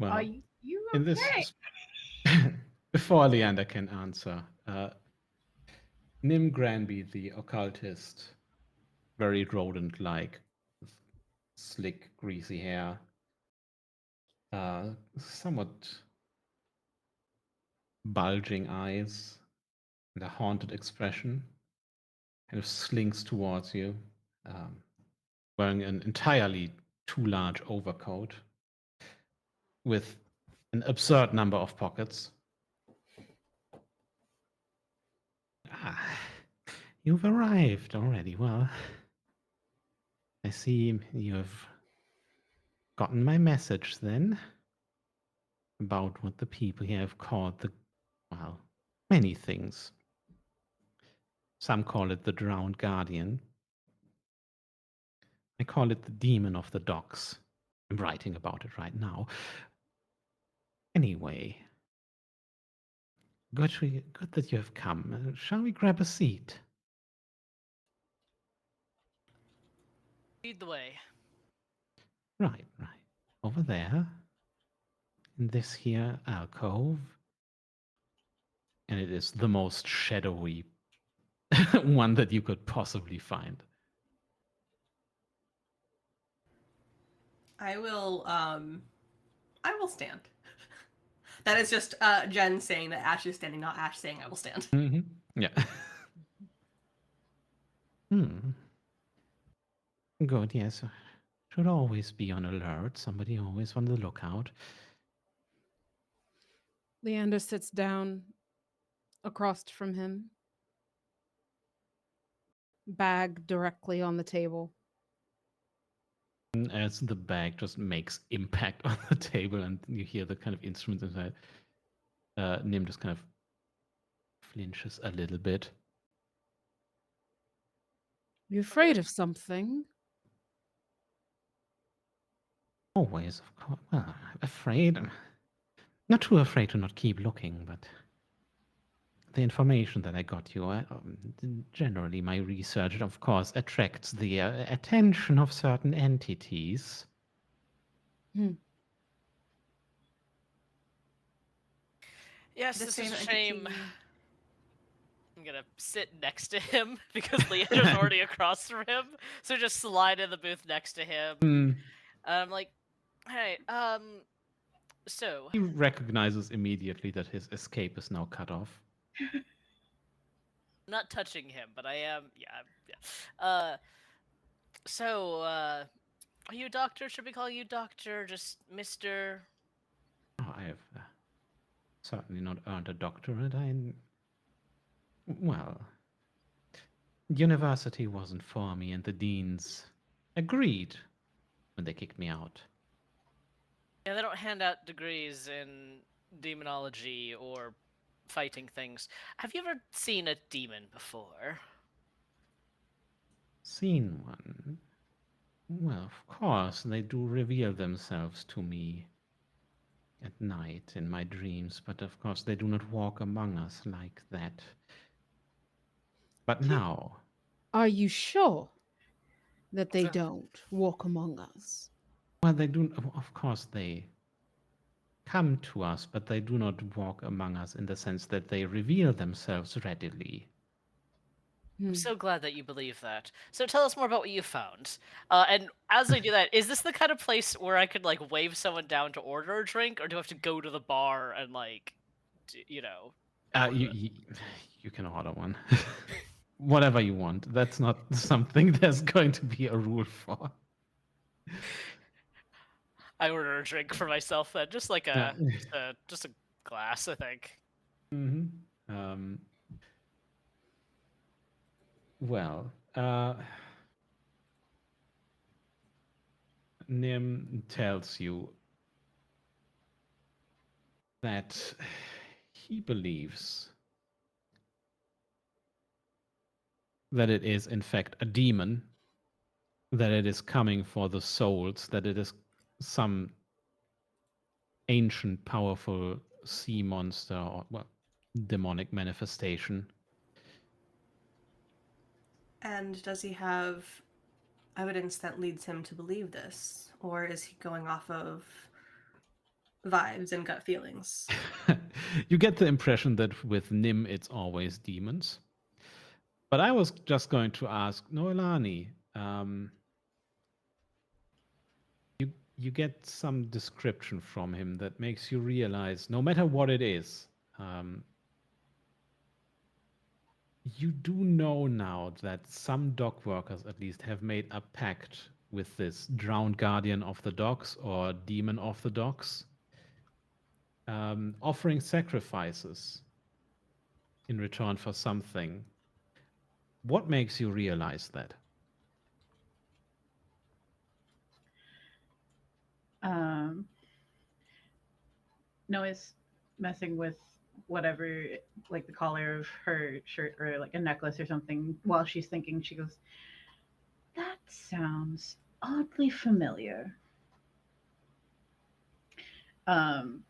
are Well, you in okay? this, before Leander can answer, Nim Granby, the occultist, very rodent-like, slick, greasy hair, somewhat bulging eyes, and a haunted expression, kind of slinks towards you, um, wearing an entirely too large overcoat with an absurd number of pockets. Ah, you've arrived already. Well, I see you have gotten my message then about what the people here have called well, many things. Some call it the drowned guardian. I call it the demon of the docks. I'm writing about it right now. Anyway, good that you have come. Shall we grab a seat? Lead the way. Right, right. Over there, in this here alcove. And it is the most shadowy one that you could possibly find. I will stand. That is just Jen saying that Ash is standing, not Ash saying I will stand. Mm-hmm. Yeah. Hmm. Good, yes. Should always be on alert. Somebody always on the lookout. Leander sits down across from him, bag directly on the table. as the bag just makes impact on the table and you hear the kind of instruments inside. Nim just kind of flinches a little bit. You afraid of something? Always, of course. Well, I'm afraid. I'm not too afraid to not keep looking, but the information that I got you, generally my research, of course, attracts the attention of certain entities. Hmm. Yes, The this is same a shame. entity. I'm gonna sit next to him because Leander's already across from him. So just slide in the booth next to him. Hmm. I'm like, hey, so He recognizes immediately that his escape is now cut off. not touching him, but I am, yeah. So, are you a doctor? Should we call you doctor? Just Mister? Oh, I have certainly not earned a doctorate. Well, university wasn't for me, and the deans agreed when they kicked me out. Yeah, they don't hand out degrees in demonology or fighting things. Have you ever seen a demon before? Seen one? Well, of course, they do reveal themselves to me at night in my dreams, but of course they do not walk among us like that. But now, Are you sure that they Uh, don't walk among us? well, they do, of course, they come to us, but they do not walk among us in the sense that they reveal themselves readily. I'm Hmm. so glad that you believe that. So tell us more about what you found. And as I do that, is this the kind of place where I could like wave someone down to order a drink, or do I have to go to the bar and like, you know, order You, it? you, you can order one. Whatever you want. That's not something there's going to be a rule for. I order a drink for myself then, just like Yeah. just a glass, I think. Hmm. Um, well, Nim tells you that he believes that it is, in fact, a demon, that it is coming for the souls, that it is some ancient, powerful sea monster or, well, demonic manifestation. And does he have evidence that leads him to believe this? Or is he going off of vibes and gut feelings? You get the impression that with Nim, it's always demons. But I was just going to ask Noelani, you get some description from him that makes you realize, no matter what it is, you do know now that some dock workers, at least, have made a pact with this drowned guardian of the docks or demon of the docks, offering sacrifices in return for something. What makes you realize that? Um, Noah's messing with whatever, like the collar of her shirt or like a necklace or something. While she's thinking, she goes, "That sounds oddly familiar." Um,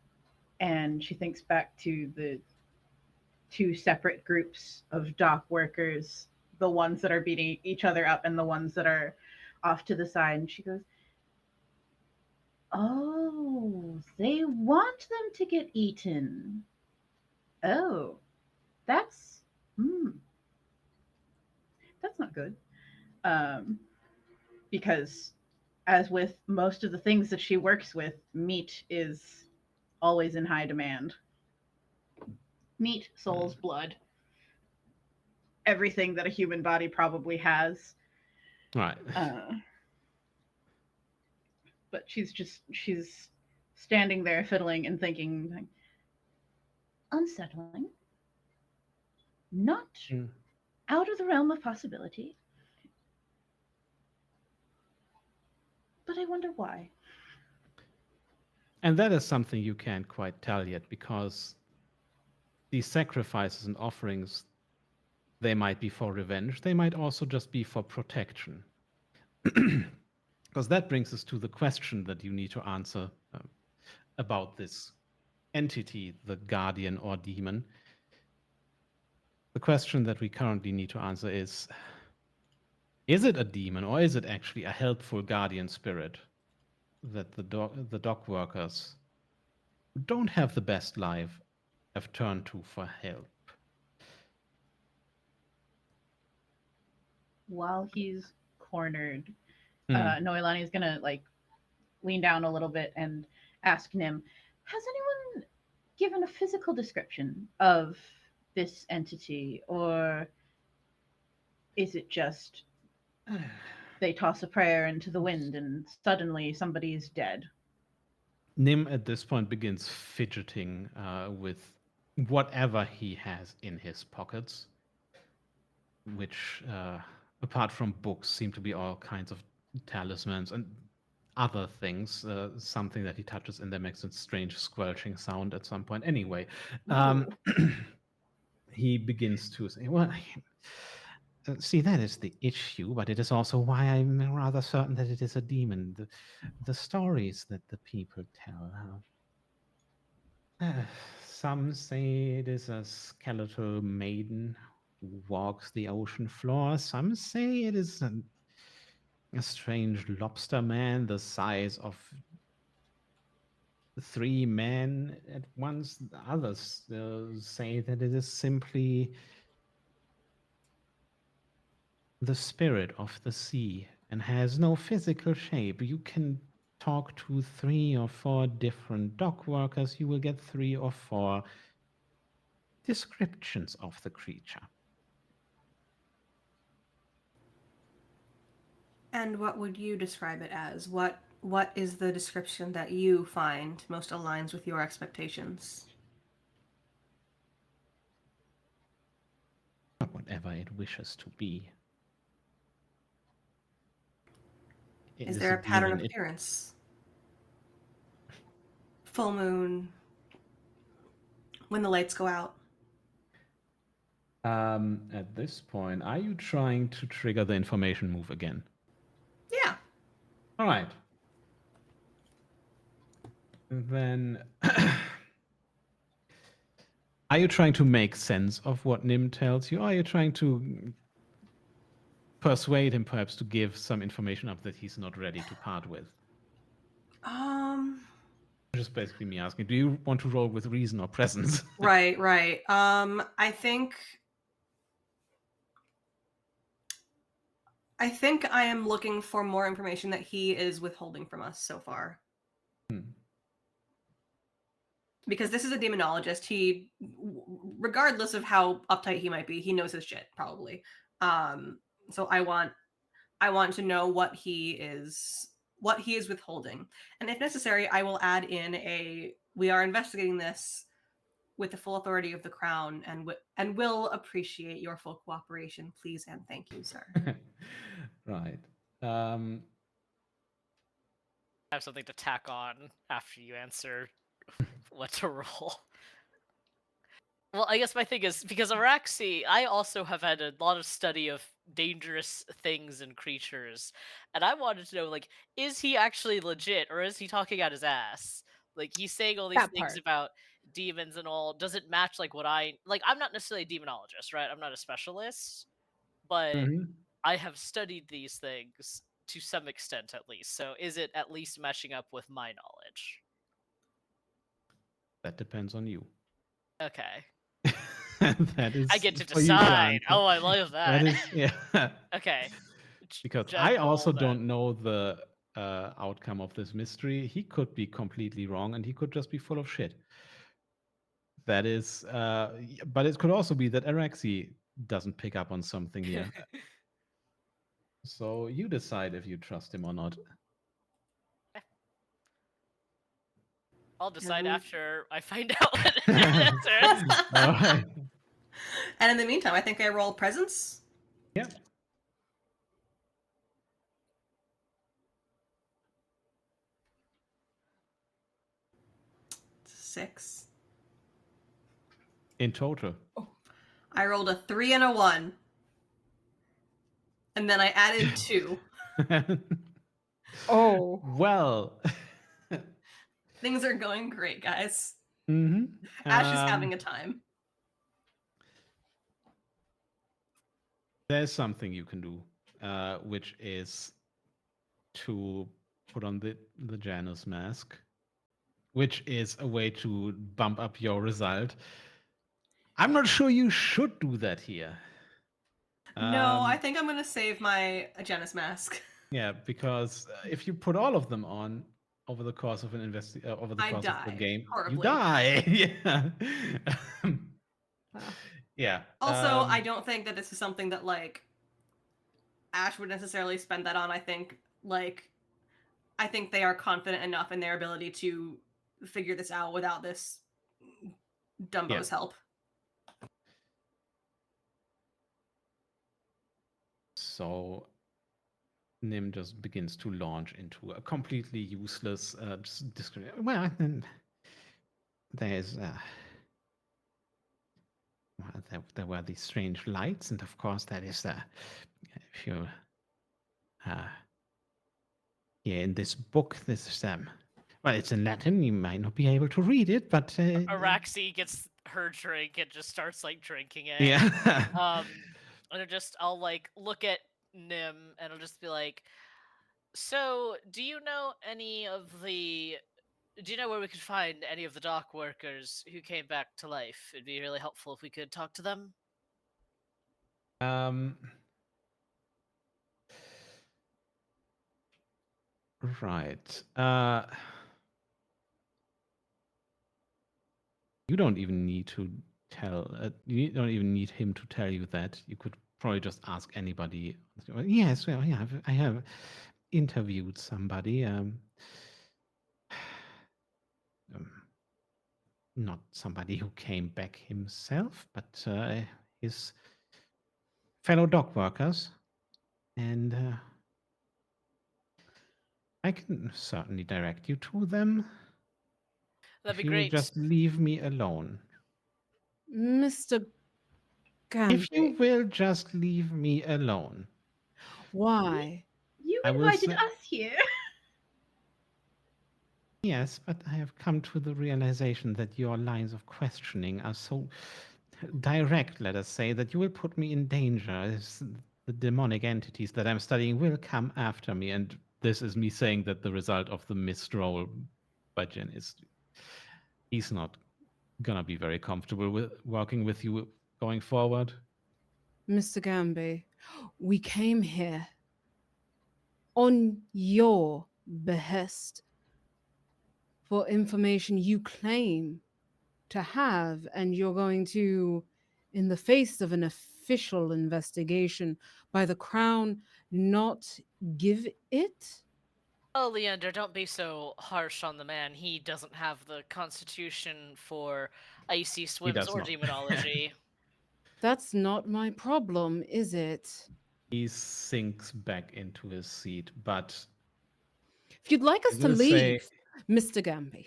and she thinks back to the two separate groups of dock workers, the ones that are beating each other up and the ones that are off to the side. And she goes, "Oh, they want them to get eaten. Oh, that's hmm, that's not good." Um, because as with most of the things that she works with, meat is always in high demand. Meat, souls, blood, everything that a human body probably has. Right. Uh, but she's standing there fiddling and thinking, like, unsettling, not Mm. out of the realm of possibility. But I wonder why. And that is something you can't quite tell yet, because these sacrifices and offerings, they might be for revenge, they might also just be for protection. Because that brings us to the question that you need to answer about this entity, the guardian or demon. The question that we currently need to answer is it a demon, or is it actually a helpful guardian spirit that the dock workers who don't have the best life have turned to for help? While he's cornered, Hmm. Noelani is gonna like lean down a little bit and ask Nim, "Has anyone given a physical description of this entity, or is it just they toss a prayer into the wind and suddenly somebody's dead?" Nim at this point begins fidgeting with whatever he has in his pockets, which, apart from books, seem to be all kinds of talismans and other things. Something that he touches in there makes a strange squelching sound at some point. Anyway, he begins to say, well, see, that is the issue, but it is also why I'm rather certain that it is a demon. The stories that the people tell. Some say it is a skeletal maiden who walks the ocean floor. Some say it is a strange lobster man the size of 3 men at once. Others say that it is simply the spirit of the sea and has no physical shape. You can talk to 3 or 4 different dock workers, you will get 3 or 4 descriptions of the creature. And what would you describe it as? What is the description that you find most aligns with your expectations? Whatever it wishes to be. It Is is there a a pattern demon. of appearance? Full moon, when the lights go out. At this point, are you trying to trigger the information move again? Yeah. All right. Then, are you trying to make sense of what Nim tells you? Or are you trying to persuade him perhaps to give some information up that he's not ready to part with? Um Just basically me asking, do you want to roll with reason or presence? right. I think I am looking for more information that he is withholding from us so far. Because this is a demonologist. He, regardless of how uptight he might be, he knows his shit probably. So I want to know what he is withholding, and if necessary, I will add in we are investigating this with the full authority of the crown, and will appreciate your full cooperation, please and thank you, sir. Right. I have something to tack on after you answer what to roll. Well, I guess my thing is, because Araxi, I also have had a lot of study of dangerous things and creatures, and I wanted to know, like, is he actually legit, or is he talking out his ass? Like, he's saying all these That things part. about demons and all. Does it match, like, what I'm not necessarily a demonologist, right? I'm not a specialist, but Mhm. I have studied these things to some extent, at least. So, is it at least matching up with my knowledge? That depends on you. Okay. That I is get to for you to decide. answer. Oh, I love That that. is, yeah. Okay. Because Jen, I also roll then. don't know the outcome of this mystery. He could be completely wrong, and he could just be full of shit. That is, but it could also be that Araxi doesn't pick up on something here. So you decide if you trust him or not. I'll decide And- after I find out what the answer is. All right. And in the meantime, I think I roll presence. Yeah. 6. In total. I rolled a 3 and a 1. And then I added 2. Oh. Well. Things are going great, guys. hmm Ash is having a time. There's something you can do, which is to put on the Janus mask, which is a way to bump up your result. I'm not sure you should do that here. No, I think I'm going to save my Janus mask. Yeah, because if you put all of them on over the course of over the I course of the die game, you horribly. die. Yeah. Ah. Yeah. Also, I don't think that this is something that, like, Ash would necessarily spend that on. I think they are confident enough in their ability to figure this out without this Dumbo's help. So Nim just begins to launch into a completely useless discrimination. Well, there's well, there were these strange lights, and of course that is if you yeah, in this book, this is well, it's in Latin. You might not be able to read it, but Araxi gets her drink and just starts like drinking it. yeah. And I'll like look at Nim and I'll just be like, so do you know do you know where we could find any of the dock workers who came back to life? It'd be really helpful if we could talk to them. Right. You don't even need to tell. You don't even need him to tell you that. You could probably just ask anybody. Yes, well, yeah, I have interviewed somebody. Not somebody who came back himself, but his fellow dock workers, and I can certainly direct you to them. That'd be If you will great. just leave me alone. Mr. If you Gamby, will just leave me alone. why? You I will invited say- us here. Yes, but I have come to the realization that your lines of questioning are so direct, let us say, that you will put me in danger. The demonic entities that I'm studying will come after me, and this is me saying that the result of the missed roll by Jen is he's not gonna be very comfortable with working with you going forward. Mr. Gamby, we came here on your behest for information you claim to have, and you're going to, in the face of an official investigation by the Crown, not give it? Oh, Leander, don't be so harsh on the man. He doesn't have the constitution for icy swims does or not. demonology. That's not my problem, is it? He sinks back into his seat, but If you'd like I us to will say leave, Mr. Gamby,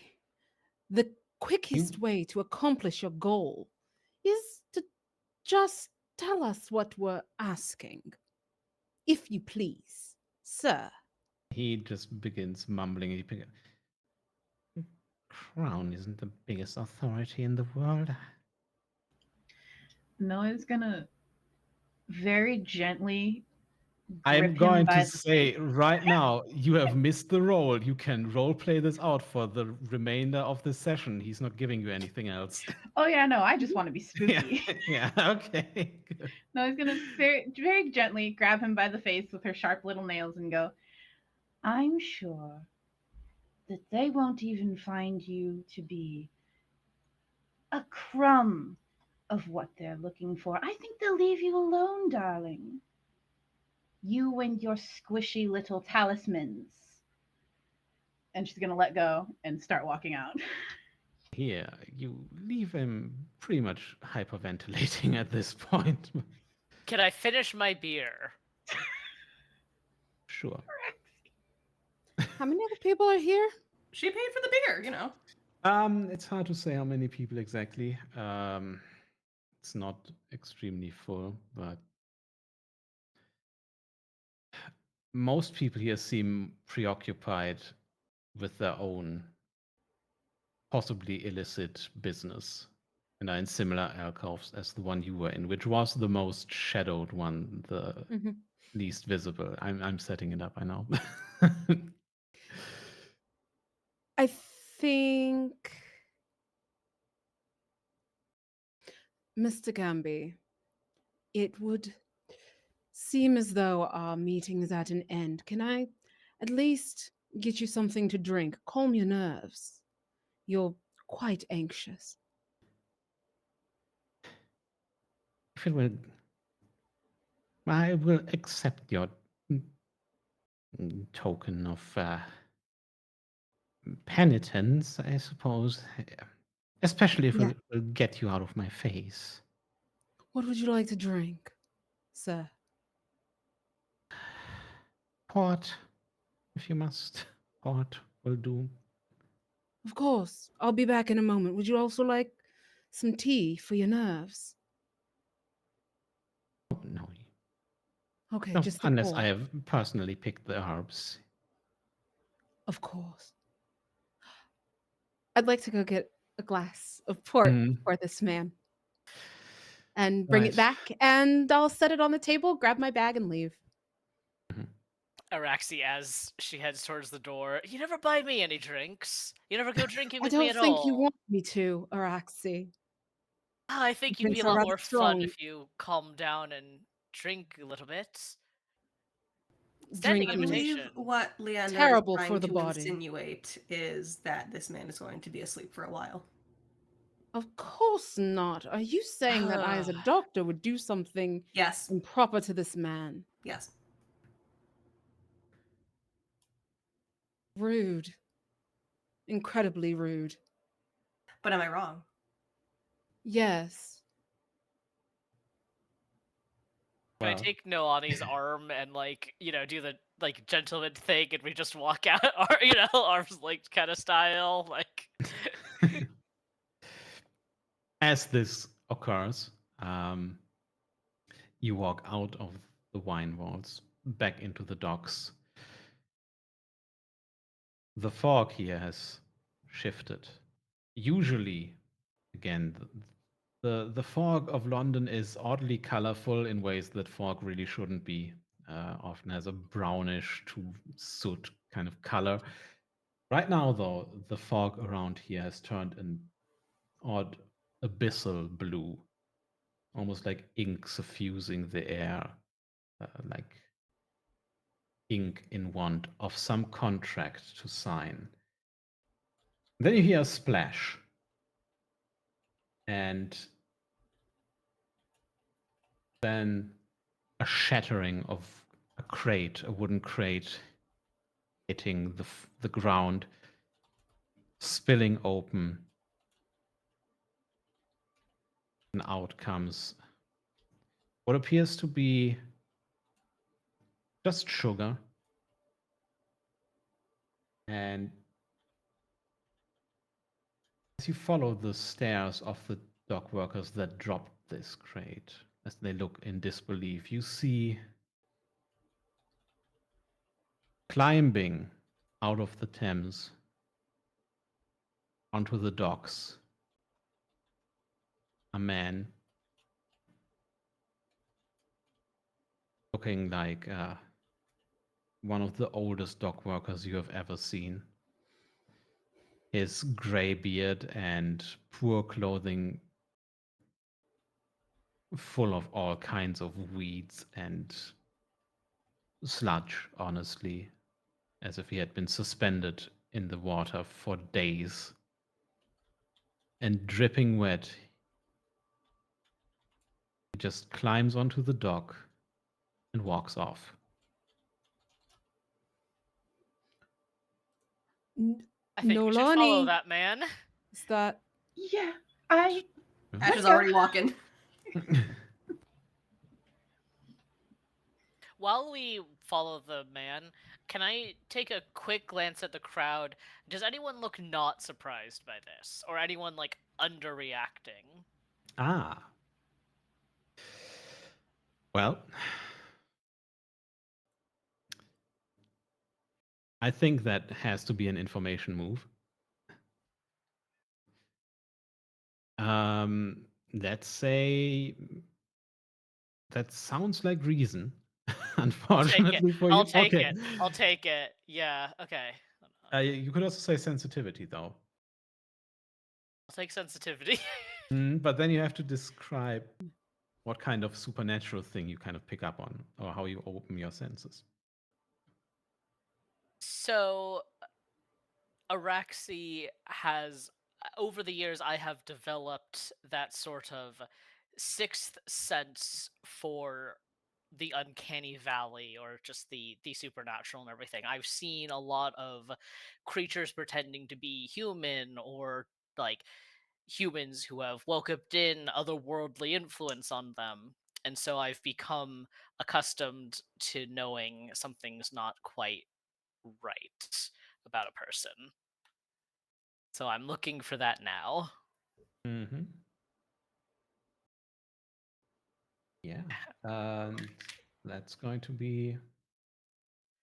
the quickest you way to accomplish your goal is to just tell us what we're asking. If you please, sir. he just begins mumbling. Crown isn't the biggest authority in the world. Noah's gonna very gently I'm grip him going by to the say face. right now, you have missed the roll. You can role play this out for the remainder of the session. He's not giving you anything else. Oh yeah, no, I just want to be yeah, spooky. yeah, okay. Good. Noah's gonna very gently grab him by the face with her sharp little nails and go, I'm sure that they won't even find you to be a crumb of what they're looking for. I think they'll leave you alone, darling. You and your squishy little talismans. And she's gonna let go and start walking out. Here, you leave him pretty much hyperventilating at this point. Can I finish my beer? Sure. How many other people are here? She paid for the beer, you know. It's hard to say how many people exactly. It's not extremely full, but most people here seem preoccupied with their own possibly illicit business and are in similar alcoves as the one you were in, which was the most shadowed one, the Mhm. least visible. I'm setting it up, I know. I think, Mr. Gamby, it would seem as though our meeting is at an end. Can I at least get you something to drink? Calm your nerves. You're quite anxious. If it will, I will accept your token of penitence, I suppose. Especially if Yeah. it will get you out of my face. What would you like to drink, sir? Port, if you must. Port will do. Of course. I'll be back in a moment. Would you also like some tea for your nerves? Oh, no. Okay, No, just the unless I port. have personally picked the herbs. Of course. I'd like to go get a glass of port Mm, for this man and bring it right. back, and I'll set it on the table, grab my bag, and leave. Mhm. Araxi, as she heads towards the door, you never buy me any drinks. You never go drinking I with me don't at think you all. want me to, Araxi. I The think you'd be drinks a are lot rather more fun strong. if you calm down and drink a little bit. Standing I Drinking is believe invitation. what Leander is terrible for trying the to body. insinuate is that this man is going to be asleep for a while. Of course not. Are you saying that I, as a doctor, would do something Yes, improper to this man? yes. Rude. Incredibly rude. But am I wrong? Yes. Can I Well, take Noani's arm and do the gentleman thing and we just walk out arms kind of style as this occurs, you walk out of the wine vaults, back into the docks. The fog here has shifted. Usually, again, the fog of London is oddly colorful in ways that fog really shouldn't be. Often has a brownish to soot kind of color. Right now, though, the fog around here has turned an odd abyssal blue, almost like ink suffusing the air, like ink in want of some contract to sign. Then you hear a splash, and then a shattering of a crate, a wooden crate, hitting the ground, spilling open, and out comes what appears to be just sugar. And as you follow the stairs of the dock workers that dropped this crate, as they look in disbelief, you see climbing out of the Thames onto the docks a man looking like one of the oldest dock workers you have ever seen. His gray beard and poor clothing full of all kinds of weeds and sludge, honestly, as if he had been suspended in the water for days. And dripping wet, he just climbs onto the dock and walks off. I think we should follow Nolani, that man. is that Yeah, I Ash let's is go. already walking. While we follow the man. Can I take a quick glance at the crowd? Does anyone look not surprised by this, or anyone like underreacting? Ah. Well, I think that has to be an information move. Let's say that sounds like reason. I'll take it. Unfortunately for I'll you. take Okay. it. I'll take it. Yeah. Okay. You could also say sensitivity, though. I'll take sensitivity. But then you have to describe what kind of supernatural thing you kind of pick up on, or how you open your senses. So Araxi has over the years I have developed that sort of sixth sense for the uncanny valley or just the supernatural and everything. I've seen a lot of creatures pretending to be human or like humans who have welcomed in otherworldly influence on them. And so I've become accustomed to knowing something's not quite right about a person. So I'm looking for that now. Mm-hmm. Yeah. And that's going to be.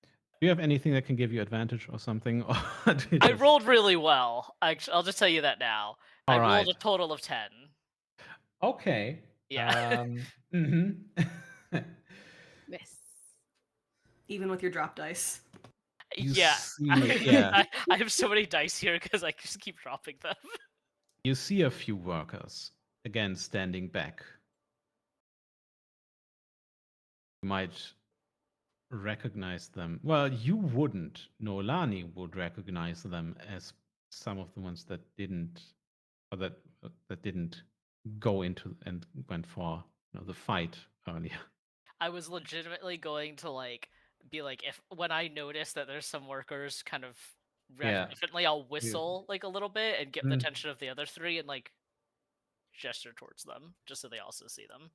Do you have anything that can give you advantage or something? Or do you I just... rolled really well. I'll just tell you that now. I All rolled right. a total of 10. Okay. Yeah. Mhm. Yes. Even with your drop dice. You Yeah. see, yeah, I have so many dice here because I just keep dropping them. you see a few workers again standing back. You might recognize them. Well, you wouldn't. Nolani would recognize them as some of the ones that didn't, or that didn't go into and went for the fight earlier. I was legitimately going to like be like if when I notice that there's some workers kind of react Yeah. differently, I'll You- whistle like a little bit and get the Mm. attention of the other three and like gesture towards them just so they also see them.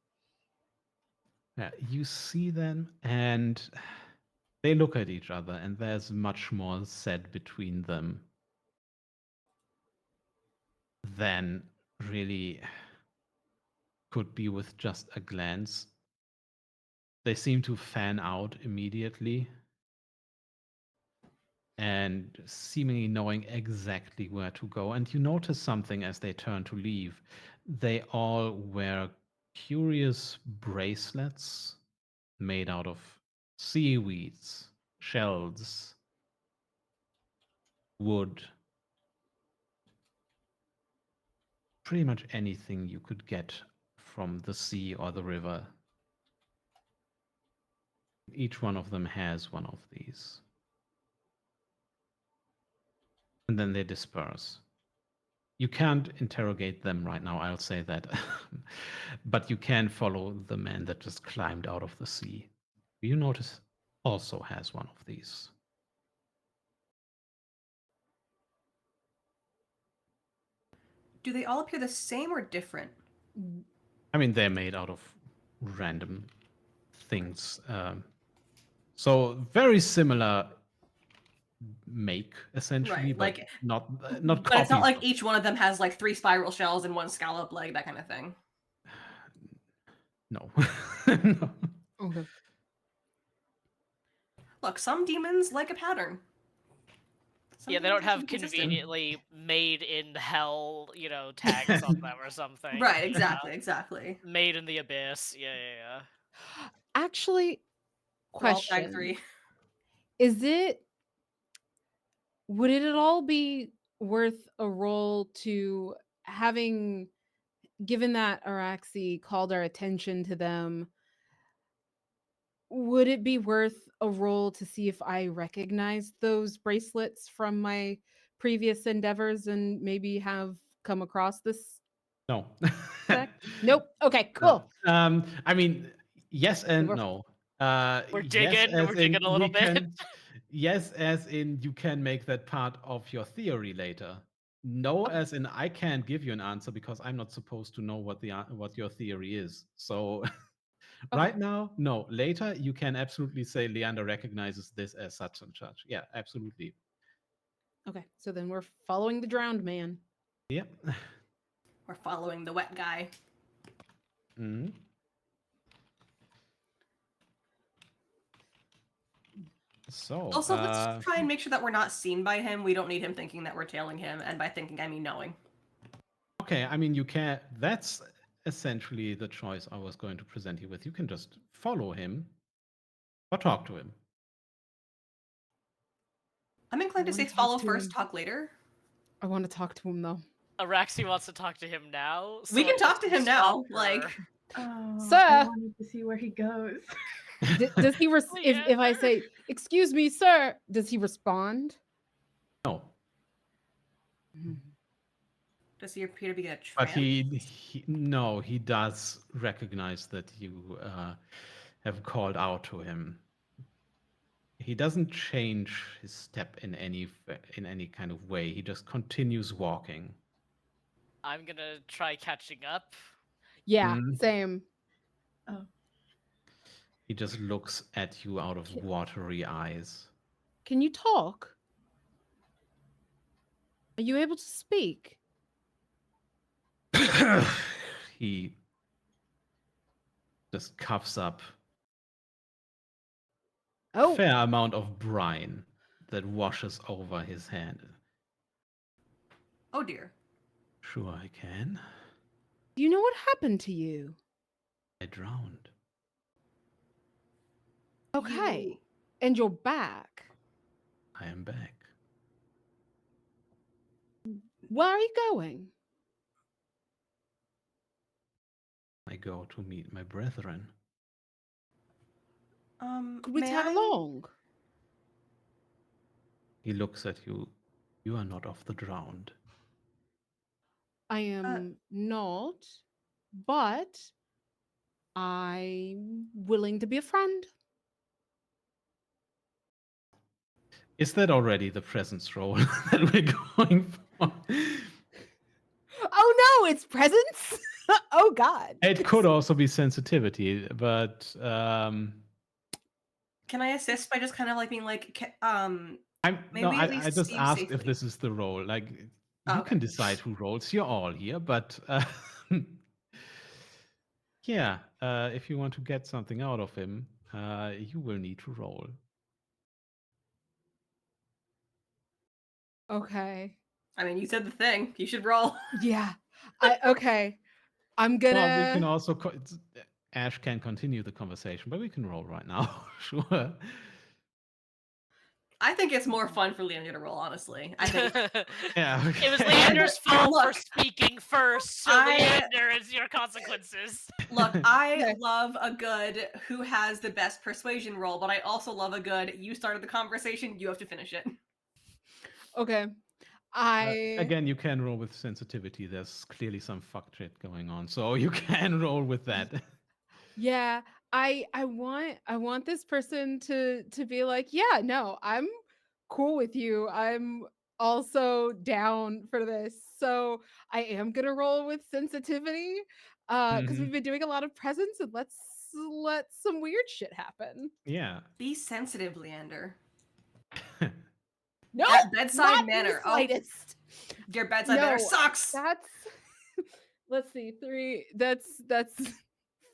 Yeah, you see them and they look at each other, and there's much more said between them than really could be with just a glance. They seem to fan out immediately and seemingly knowing exactly where to go. And you notice something as they turn to leave. They all wear curious bracelets made out of seaweeds, shells, wood, pretty much anything you could get from the sea or the river. Each one of them has one of these. And then they disperse. You can't interrogate them right now, I'll say that. But you can follow the man that just climbed out of the sea. You notice also has one of these. Do they all appear the same or different? I mean, they're made out of random things. So very similar make, essentially, Right. but Like, not but it's not copies like of. each one of them has like 3 spiral shells and 1 scallop leg, that kind of thing. No. No. Okay. Look, some demons like a pattern. Some Yeah, they don't demons like to have be consistent. conveniently made in hell, tags on them or something. Right, Yeah. exactly, exactly. Made in the abyss. Yeah, yeah, yeah. Actually, They're all tag question. 3. Is it would it at all be worth a roll to having given that Araxi called our attention to them, would it be worth a roll to see if I recognize those bracelets from my previous endeavors and maybe have come across this No. sect? Nope. Okay, No. cool. I mean, yes and We're no. We're Yes, digging. We're as digging in a little we bit. can. Yes, as in you can make that part of your theory later. No, as in I can't give you an answer because I'm not supposed to know what what your theory is. So Right now, no. Later, you can absolutely say Leander recognizes this as such and such. Yeah, absolutely. Okay, so then we're following the drowned man. Yep. We're following the wet guy. Mhm. So, Also, let's try and make sure that we're not seen by him. We don't need him thinking that we're tailing him, and by thinking, I mean knowing. okay, I mean, you can. That's essentially the choice I was going to present you with. You can just follow him or talk to him. I'm inclined to wanna say talk follow to first, him. talk later. I want to talk to him though. Araxi wants to talk to him now. So We can I talk guess to we'll him stop now. her. Like, Oh, I Sir, wanted to see where he goes. does he if I Leander. say, "Excuse me, sir," does he respond? No, Mhm. does he appear to be a but trans? he does recognize that you have called out to him. He doesn't change his step in any kind of way. He just continues walking. I'm gonna try catching up. Yeah, Mm. same. Oh, He just looks at you out of Ca- watery eyes. Can you talk? Are you able to speak? He just coughs up a Oh, fair amount of brine that washes over his hand. Oh dear. Sure, I can. do you know what happened to you? I drowned. Okay, You. and you're back. I am back. Where are you going? I go to meet my brethren. Could we May tag I? along? He looks at you. You are not of the drowned. I am not, but I'm willing to be a friend. Is that already the presence role that we're going for? Oh no, it's presents. Oh God. It could also be sensitivity, but Can I assist by just kind of like being like, may no, we at I least just see you asked if safely? this is the role. Like, Oh, you okay. can decide who rolls. You're all here, but yeah, if you want to get something out of him, you will need to roll. Okay. I mean, you said the thing. You should roll. Yeah. Okay. I'm Well, we can gonna. also Ash can continue the conversation, but we can roll right now. Sure. I think it's more fun for Leander to roll, honestly. I think. Yeah. It was Okay. Leander's fault for Look, speaking first, so I- Leander is your consequences. Look, I Okay. love a good who has the best persuasion roll, but I also love a good you started the conversation, you have to finish it. Okay. I. Again, you can roll with sensitivity. There's clearly some fuck shit going on, so you can roll with that. Yeah. I want this person to be like, yeah, no, I'm cool with you. I'm also down for this. So I am gonna roll with sensitivity. Because Mhm. we've been doing a lot of presents and let's let some weird shit happen. Yeah. Be sensitive, Leander. No, That bedside not manner. in the slightest. Your bedside manner No, sucks. that's let's see, 3. That's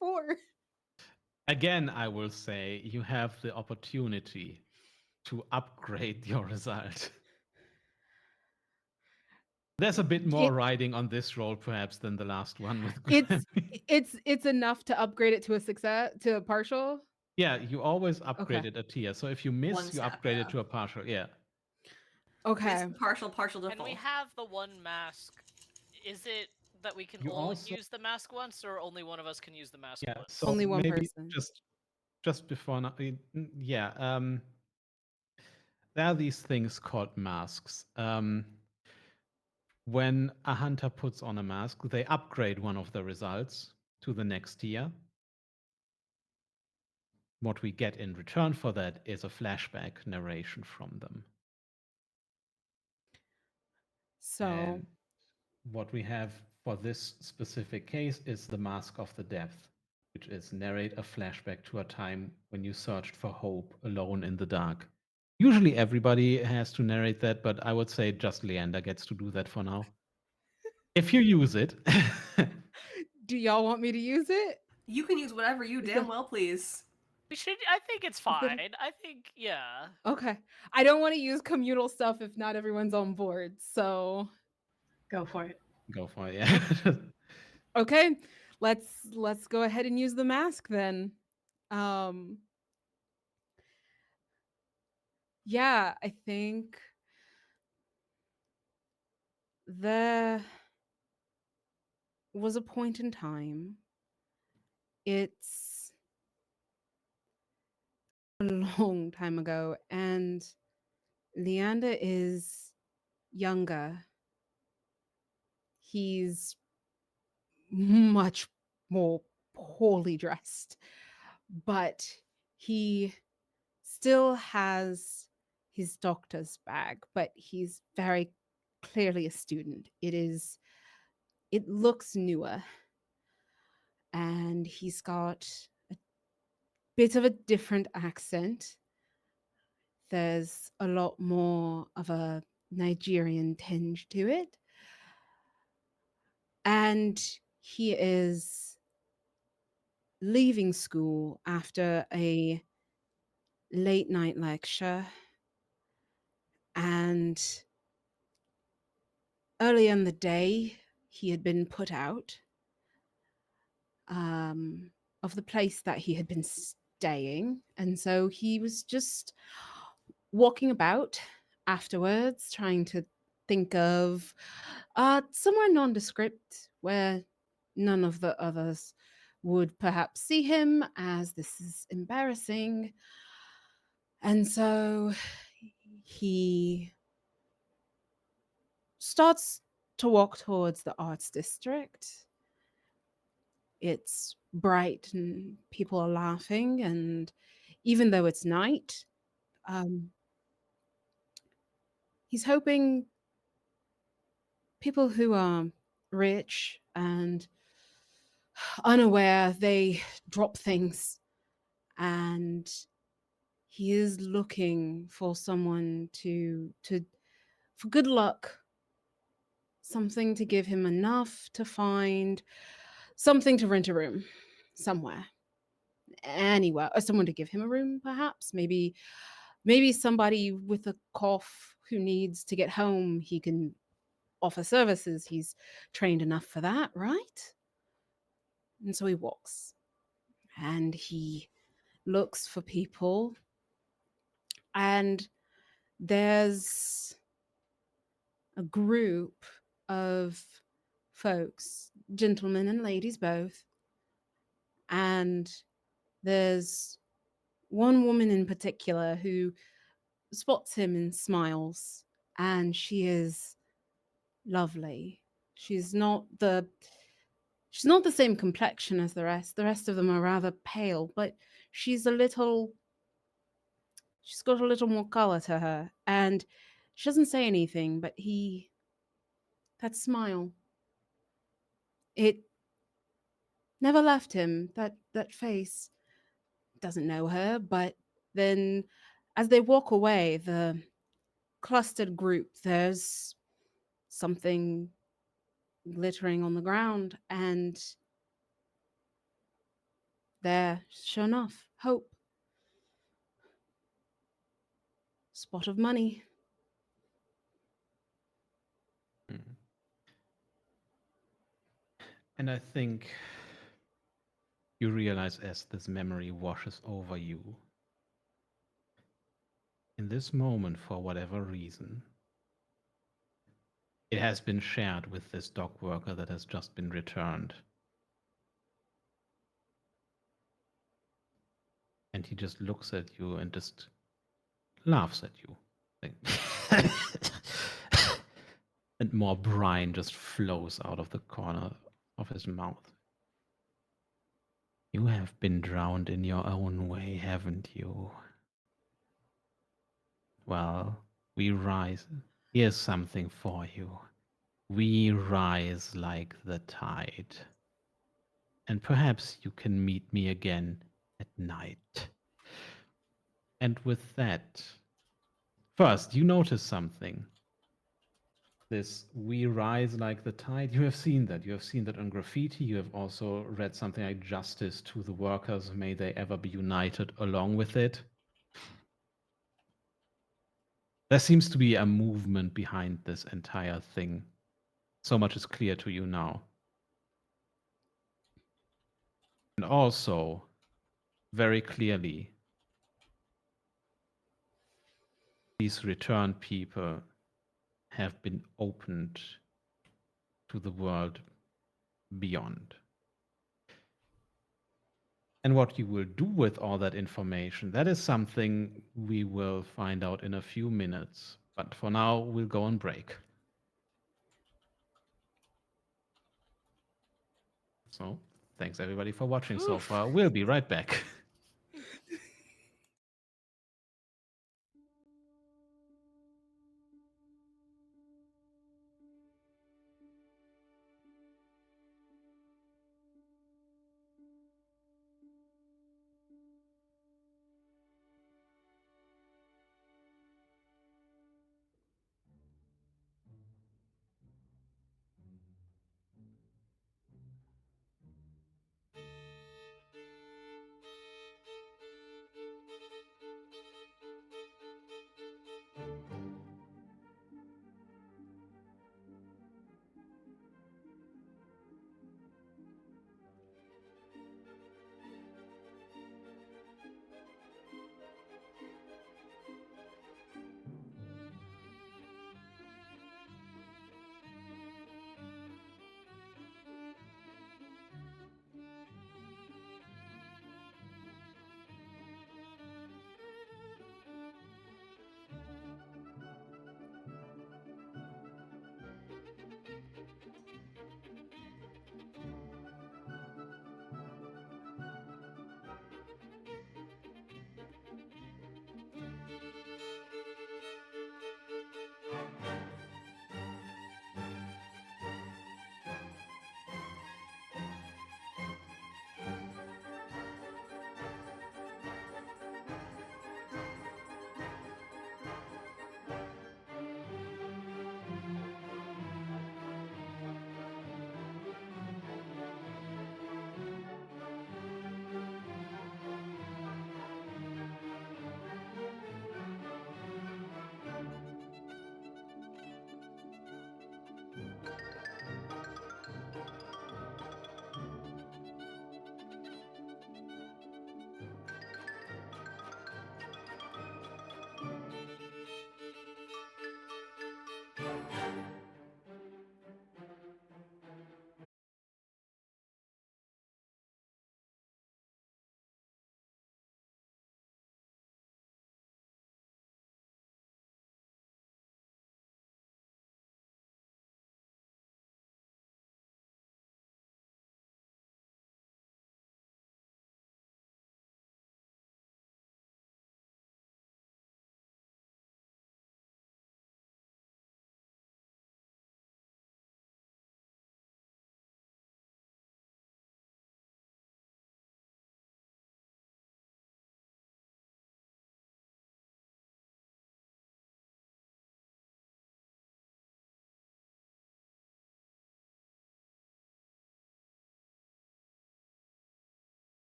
4. Again, I will say you have the opportunity to upgrade your result. There's a bit more It riding on this roll, perhaps, than the last one with it's Grammy. it's enough to upgrade it to a success to a partial. Yeah, you always Okay. upgraded a tier. So if you miss, One you step, upgrade it yeah. to a partial. Yeah. Okay. Miss partial to And we full. have the one mask. Is it that we can You all also use the mask once, or only one of us can use the mask yeah. once? So Only one maybe person. just before now, yeah. There are these things called masks. When a hunter puts on a mask, they upgrade one of the results to the next tier. What we get in return for that is a flashback narration from them. So And what we have for this specific case is the Mask of the Depth. which is narrate a flashback to a time when you searched for hope alone in the dark. Usually everybody has to narrate that, but I would say just Leander gets to do that for now. If you use it. Do y'all want me to use it? You can use whatever you Is damn that- well please. We should. I think it's is that- fine. I think yeah. Okay. I don't want to use communal stuff if not everyone's on board. So, Go for it. Go for it, yeah. okay. Let's go ahead and use the mask then. Um yeah, I think there was a point in time. It's a long time ago, and Leander is younger. He's much more poorly dressed, but he still has his doctor's bag, but he's very clearly a student. It looks newer, and he's got a bit of a different accent. There's a lot more of a Nigerian tinge to it. And he is leaving school after a late night lecture. And early in the day, he had been put out of the place that he had been staying. And so he was just walking about afterwards, trying to think of somewhere nondescript where none of the others would perhaps see him, as this is embarrassing. And so he starts to walk towards the arts district. It's bright and people are laughing, and even though it's night, um, he's hoping people who are rich and unaware, they drop things, and he is looking for someone to for good luck, something to give him enough to find something to rent a room somewhere, anywhere, or someone to give him a room, perhaps. Maybe somebody with a cough who needs to get home, he can offer services. He's trained enough for that, right? And so he walks and he looks for people, and there's a group of folks, gentlemen and ladies both, and there's one woman in particular who spots him and smiles, and she is lovely. She's not the same complexion as the rest. The rest of them are rather pale, but she's a little she's got a little more color to her, and she doesn't say anything, but that smile, it never left him. That face. Doesn't know her, but then as they walk away, the clustered group, there's something glittering on the ground, and there, sure enough, hope. Spot of money. Mm. And I think you realize as this memory washes over you, in this moment, for whatever reason, it has been shared with this dock worker that has just been returned. And he just looks at you and just laughs at you. Like and more brine just flows out of the corner of his mouth. You have been drowned in your own way, haven't you? Well, we rise. Here's something for you. We rise like the tide. and perhaps you can meet me again at night. And with that, first, you notice something. This "we rise like the tide." You have seen that. You have seen that on graffiti. You have also read something like "Justice to the workers, may they ever be united" along with it. There seems to be a movement behind this entire thing. So much is clear to you now. And also, very clearly, these return people have been opened to the world beyond. And what you will do with all that information, that is something we will find out in a few minutes. But for now, we'll go on break. So, thanks everybody for watching so Oof. far. We'll be right back.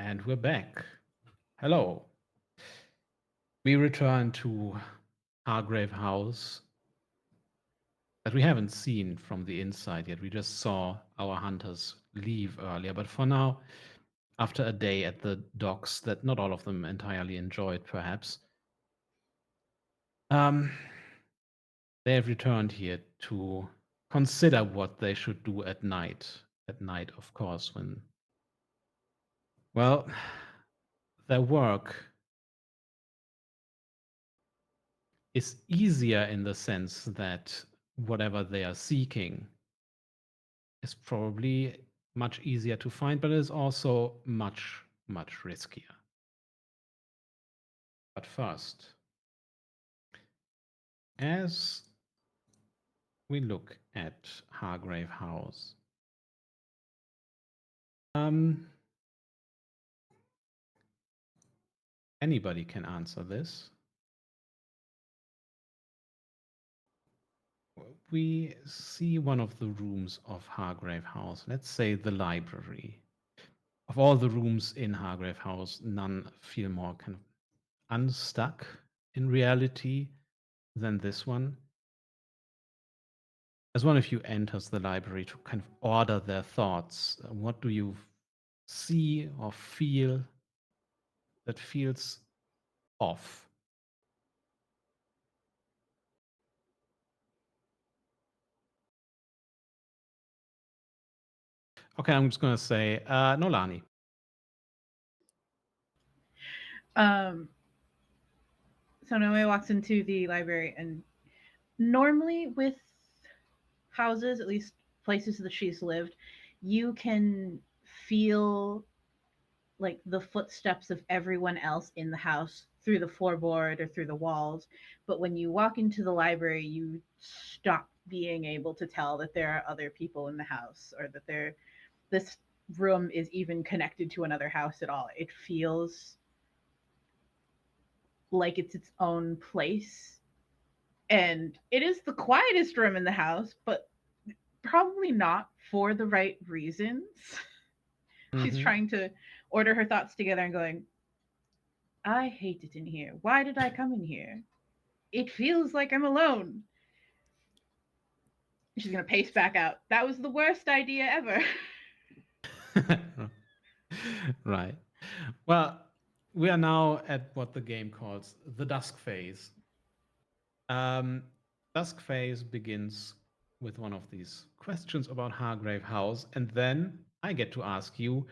And we're back. Hello. We return to Hargrave House that we haven't seen from the inside yet. We just saw our hunters leave earlier. But for now, after a day at the docks that not all of them entirely enjoyed, perhaps, um, they have returned here to consider what they should do at night. At night, of course, when, well, their work is easier in the sense that whatever they are seeking is probably much easier to find, but it is also much, much riskier. But first, as we look at Hargrave House, um, anybody can answer this. We see one of the rooms of Hargrave House, let's say the library. Of all the rooms in Hargrave House, none feel more kind of unstuck in reality than this one. As one of you enters the library to kind of order their thoughts, what do you see or feel that feels off? Okay, I'm just going to say Nolani. Um, so Noe walks into the library, and normally with houses, at least places that she's lived, you can feel like the footsteps of everyone else in the house through the floorboard or through the walls. But when you walk into the library, you stop being able to tell that there are other people in the house or that this room is even connected to another house at all. It feels like it's its own place. And it is the quietest room in the house, but probably not for the right reasons. She's Mm-hmm. trying to order her thoughts together and going, I hate it in here. Why did I come in here? It feels like I'm alone. She's going to pace back out. That was the worst idea ever. Right. Well, we are now at what the game calls the dusk phase. Um, dusk phase begins with one of these questions about Hargrave House, and then I get to ask you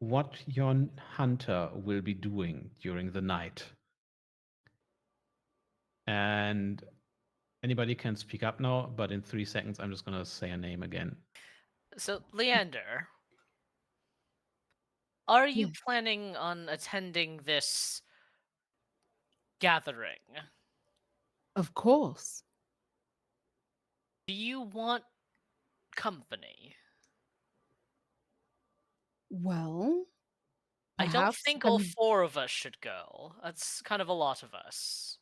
what your hunter will be doing during the night. And anybody can speak up now, but in 3 seconds, I'm just going to say a name again. So, Leander, are you Yes. planning on attending this gathering? Of course. Do you want company? Well, I don't perhaps think all I'm. four of us should go. That's kind of a lot of us.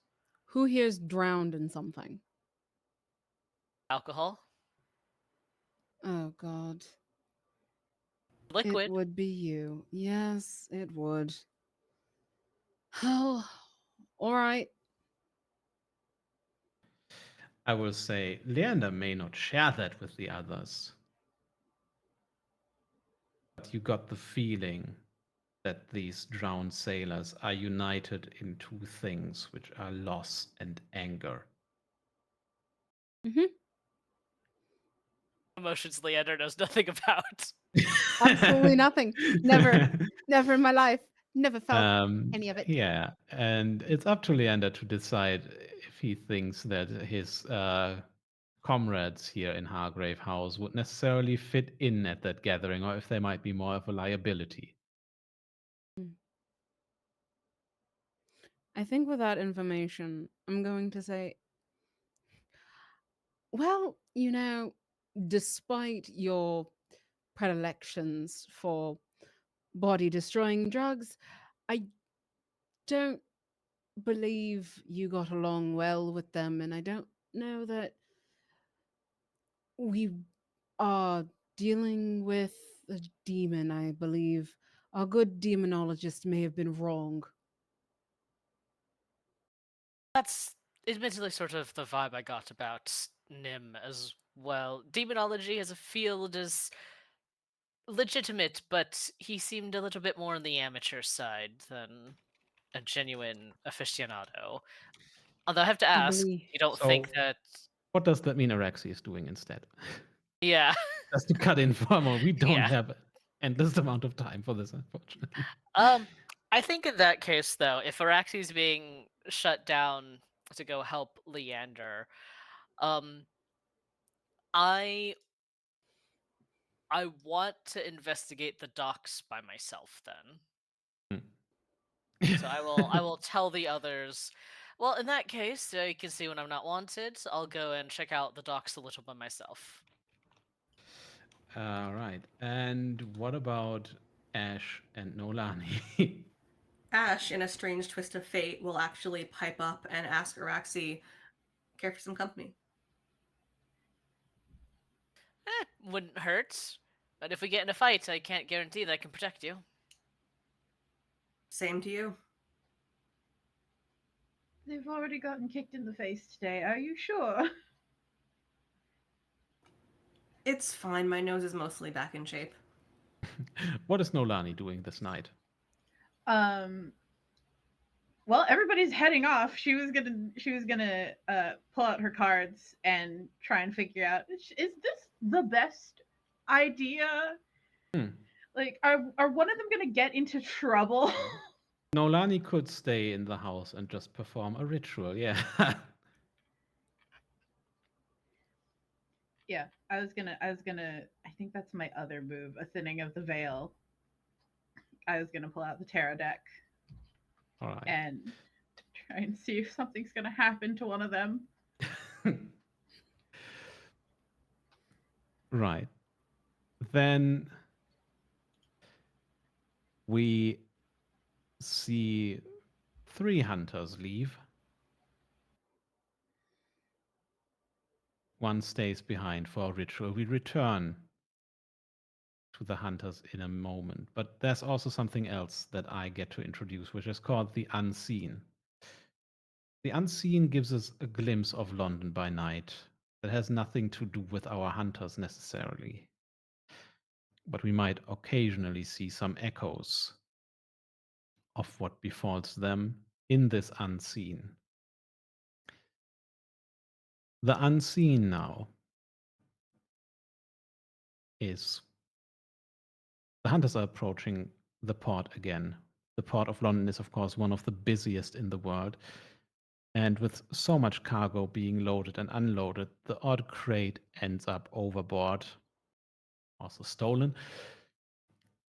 Who here's drowned in something? Alcohol? Oh, God. It Liquid? would be you. Yes, it would. Oh, all right. I will say Leander may not share that with the others, but you got the feeling that these drowned sailors are united in two things, which are loss and anger. Hmm. Emotions Leander knows nothing about. Absolutely nothing. Never, never in my life. Never felt any of it. Yeah, and it's up to Leander to decide if he thinks that his comrades here in Hargrave House would necessarily fit in at that gathering, or if they might be more of a liability. Mm. I think with that information, I'm going to say, well, despite your predilections for body destroying drugs, I don't believe you got along well with them, and I don't know that we are dealing with a demon, I believe. Our good demonologist may have been wrong. That's admittedly sort of the vibe I got about Nim as well. Demonology as a field is legitimate, but he seemed a little bit more on the amateur side than a genuine aficionado. Although I have to I ask, believe. you don't think So, that? what does that mean Araxi is doing instead? Yeah, Just to cut in for a moment, we don't yeah. have endless amount of time for this, unfortunately. Um, I think in that case, though, if Araxi's being shut down to go help Leander, um, I I want to investigate the docks by myself then. So I will tell the others. Well, in that case, you can see when I'm not wanted. I'll go and check out the docks a little by myself. All right. And what about Ash and Nolani? Ash, in a strange twist of fate, will actually pipe up and ask Araxi, care for some company. Wouldn't hurt. But if we get in a fight, I can't guarantee that I can protect you. Same to you. They've already gotten kicked in the face today. Are you sure? It's fine. My nose is mostly back in shape. What is Nolani doing this night? Um. Well, everybody's heading off. She was gonna pull out her cards and try and figure out, is this the best idea? Hmm. Like, are one of them gonna get into trouble? Nolani could stay in the house and just perform a ritual. Yeah. Yeah, I was gonna. I think that's my other move, a thinning of the veil. I was gonna pull out the tarot deck All right. and try and see if something's gonna happen to one of them. Right. Then we see 3 hunters leave. One stays behind for a ritual. We return to the hunters in a moment. But there's also something else that I get to introduce, which is called the unseen. The unseen gives us a glimpse of London by night that has nothing to do with our hunters necessarily. But we might occasionally see some echoes of what befalls them in this unseen. The unseen now is the hunters are approaching the port again. The port of London is, of course, one of the busiest in the world. And with so much cargo being loaded and unloaded, the odd crate ends up overboard, also stolen.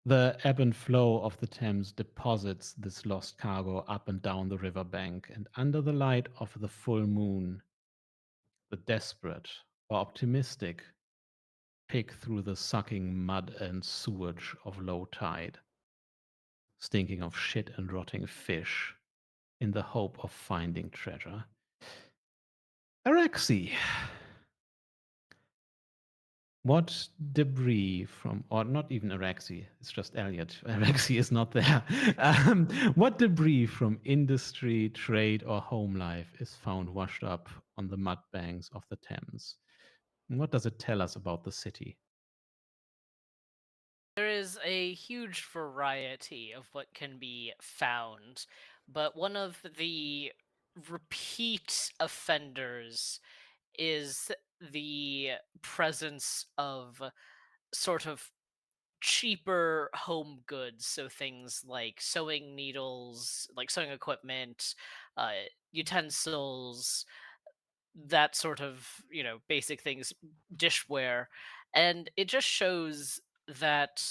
The ebb and flow of the Thames deposits this lost cargo up and down the riverbank, and under the light of the full moon, the desperate or optimistic pick through the sucking mud and sewage of low tide, stinking of shit and rotting fish, in the hope of finding treasure. Araxi, what debris from, or not even Araxi, it's just Elliot. Araxi is not there. What debris from industry, trade, or home life is found washed up on the mud banks of the Thames? And what does it tell us about the city? There is a huge variety of what can be found, but one of the repeat offenders is the presence of sort of cheaper home goods. So things like sewing needles, like sewing equipment, uh, utensils, that sort of, basic things, dishware. And it just shows that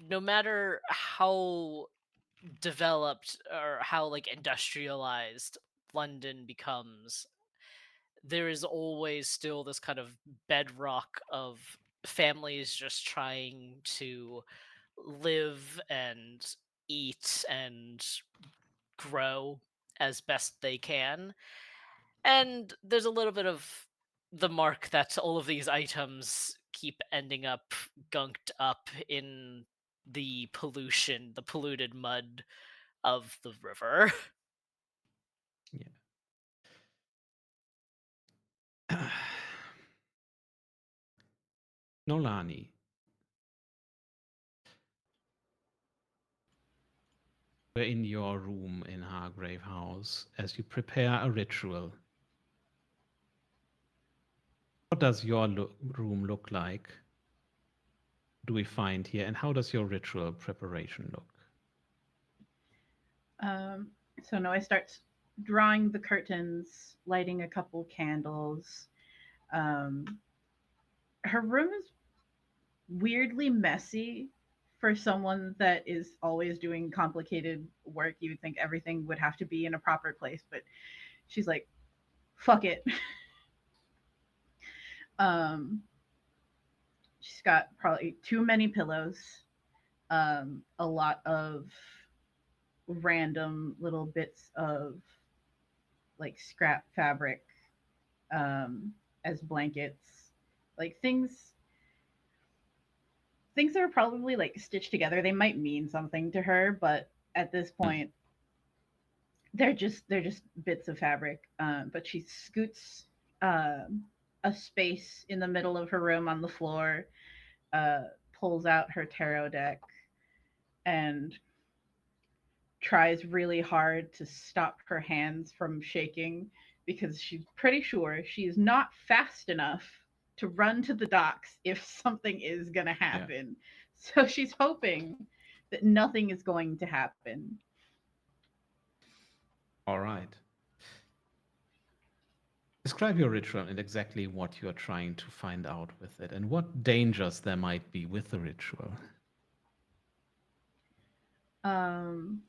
no matter how developed or how like industrialized London becomes, there is always still this kind of bedrock of families just trying to live and eat and grow as best they can. And there's a little bit of the mark that all of these items keep ending up gunked up in the pollution, the polluted mud of the river. Yeah. Nolani, we're in your room in Hargrave House as you prepare a ritual. What does your room look like? Do we find here, and how does your ritual preparation look? So Noe starts drawing the curtains, lighting a couple candles. Um, her room is weirdly messy for someone that is always doing complicated work. You would think everything would have to be in a proper place, but she's like, fuck it. um, she's got probably too many pillows, a lot of random little bits of like scrap fabric um, as blankets, like things that are probably like stitched together. They might mean something to her, but at this point, they're just bits of fabric. But she scoots a space in the middle of her room on the floor, uh, pulls out her tarot deck, and tries really hard to stop her hands from shaking because she's pretty sure she's not fast enough to run to the docks if something is going to happen. Yeah. So she's hoping that nothing is going to happen. All right. Describe your ritual and exactly what you are trying to find out with it and what dangers there might be with the ritual. Um,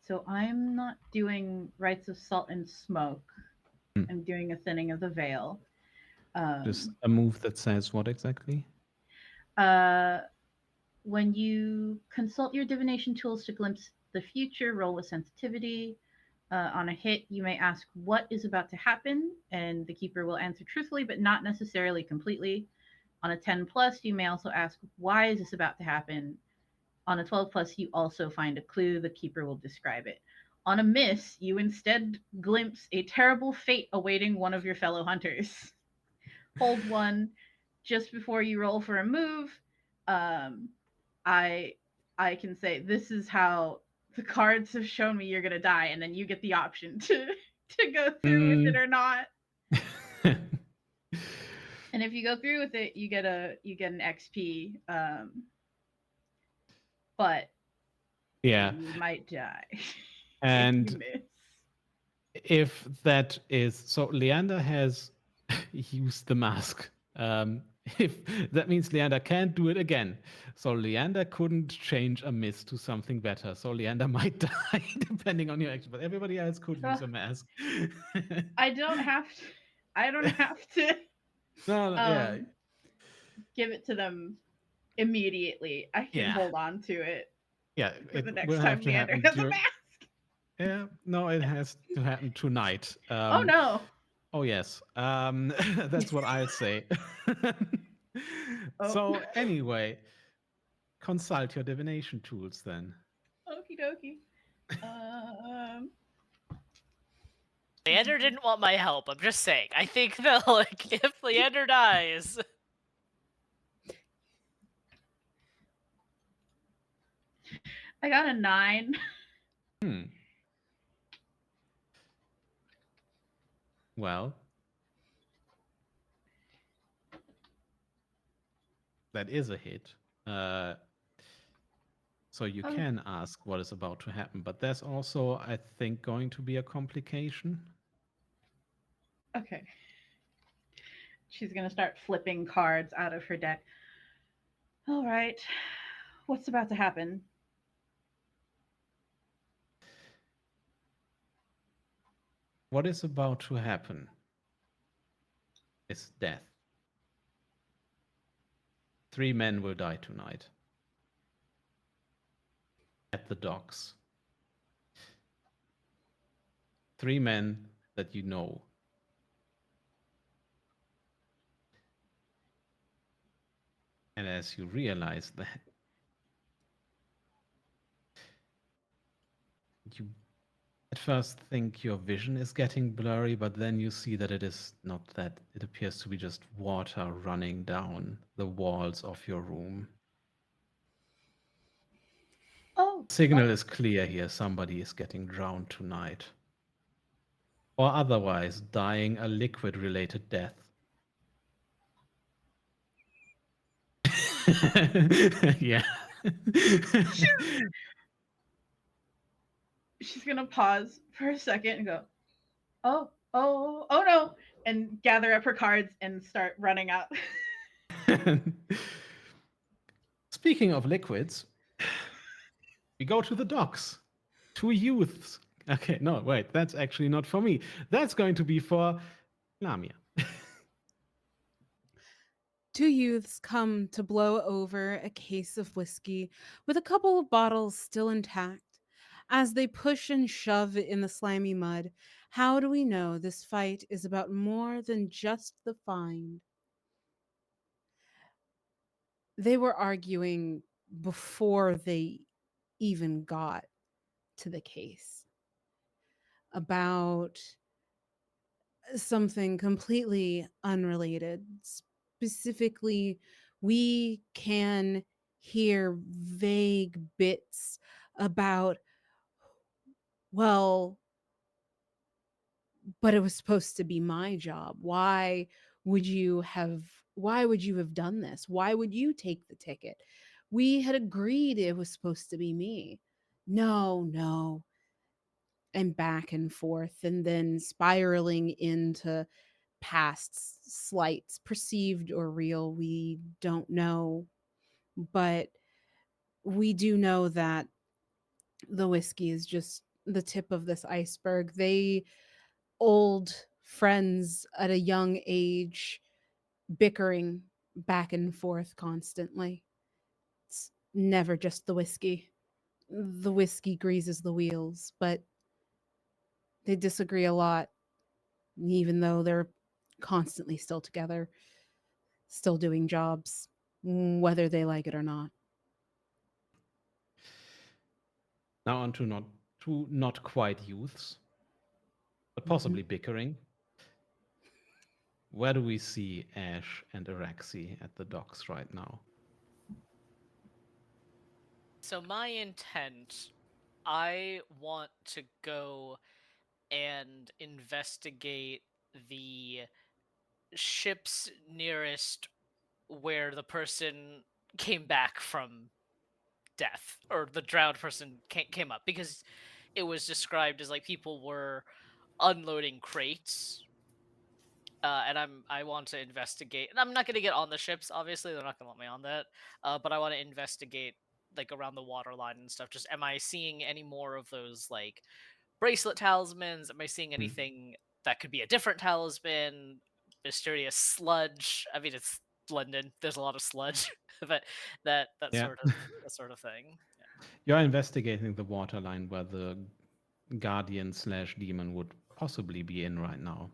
so I'm not doing rites of salt and smoke. I'm doing a thinning of the veil. Just a move that says what exactly? When you consult your divination tools to glimpse the future, roll with sensitivity. On a hit, you may ask what is about to happen, and the keeper will answer truthfully, but not necessarily completely. On a 10 plus, you may also ask why is this about to happen. On a 12 plus, you also find a clue. The keeper will describe it. On a miss, you instead glimpse a terrible fate awaiting one of your fellow hunters. Hold one just before you roll for a move. Um, I I can say this is how the cards have shown me you're gonna die, and then you get the option to go through with it or not. And if you go through with it, you get an XP. But yeah, you might die and if you miss. if that is so, Leander has used the mask. If that means Leander can't do it again, so Leander couldn't change a miss to something better. So Leander might die depending on your action, but everybody else could use a mask. I don't have to. I don't have to. No, yeah, give it to them immediately. I can yeah, hold on to it. yeah. For It the next will have time to Leander happen has a during. mask. Yeah, no, it has to happen tonight. Oh no. Oh yes, that's what I'll say. Oh. So anyway, consult your divination tools then. Okie dokie. Um. Leander didn't want my help. I'm just saying. I think that like if Leander dies, I got a 9. Well, that is a hit. So you can ask what is about to happen, but there's also, I think, going to be a complication. Okay. She's gonna start flipping cards out of her deck. All right. What's about to happen? What is about to happen is death. 3 men will die tonight at the docks. 3 men that you know. And as you realize that, you at first think your vision is getting blurry, but then you see that it is not that. It appears to be just water running down the walls of your room. Oh, Signal is clear here. Somebody is getting drowned tonight. Or otherwise dying a liquid related death. Yeah. she's gonna pause for a second and go, oh no, and gather up her cards and start running out. Speaking of liquids, we go to the docks. Two youths. Okay, no, wait, that's actually not for me. That's going to be for Lamia. Two youths come to blow over a case of whiskey with a couple of bottles still intact. As they push and shove in the slimy mud, how do we know this fight is about more than just the find? They were arguing before they even got to the case about something completely unrelated. Specifically, we can hear vague bits about, well, but it was supposed to be my job. Would you have why would you have done this? Why would you take the ticket? We had agreed it was supposed to be me. No, no. And back and forth, and then spiraling into past slights, perceived or real, we don't know. But we do know that the whiskey is just the tip of this iceberg. They old friends at a young age, bickering back and forth constantly. It's never just the whiskey. The whiskey greases the wheels, but they disagree a lot, even though they're constantly still together, still doing jobs, whether they like it or not. Now on to not quite youths, but possibly bickering. Where do we see Ash and Araxi at the docks right now? So my intent, I want to go and investigate the ships nearest where the person came back from death, or the drowned person came up, because it was described as like people were unloading crates. And I want to investigate, and I'm not going to get on the ships, obviously they're not going to let me on that, but I want to investigate like around the waterline and stuff. Just, am I seeing any more of those like bracelet talismans? Am I seeing Hmm. anything that could be a different talisman? Mysterious sludge. I mean, it's London. There's a lot of sludge, but that Yeah. sort of thing. Yeah. You're investigating the waterline where the guardian slash demon would possibly be in right now.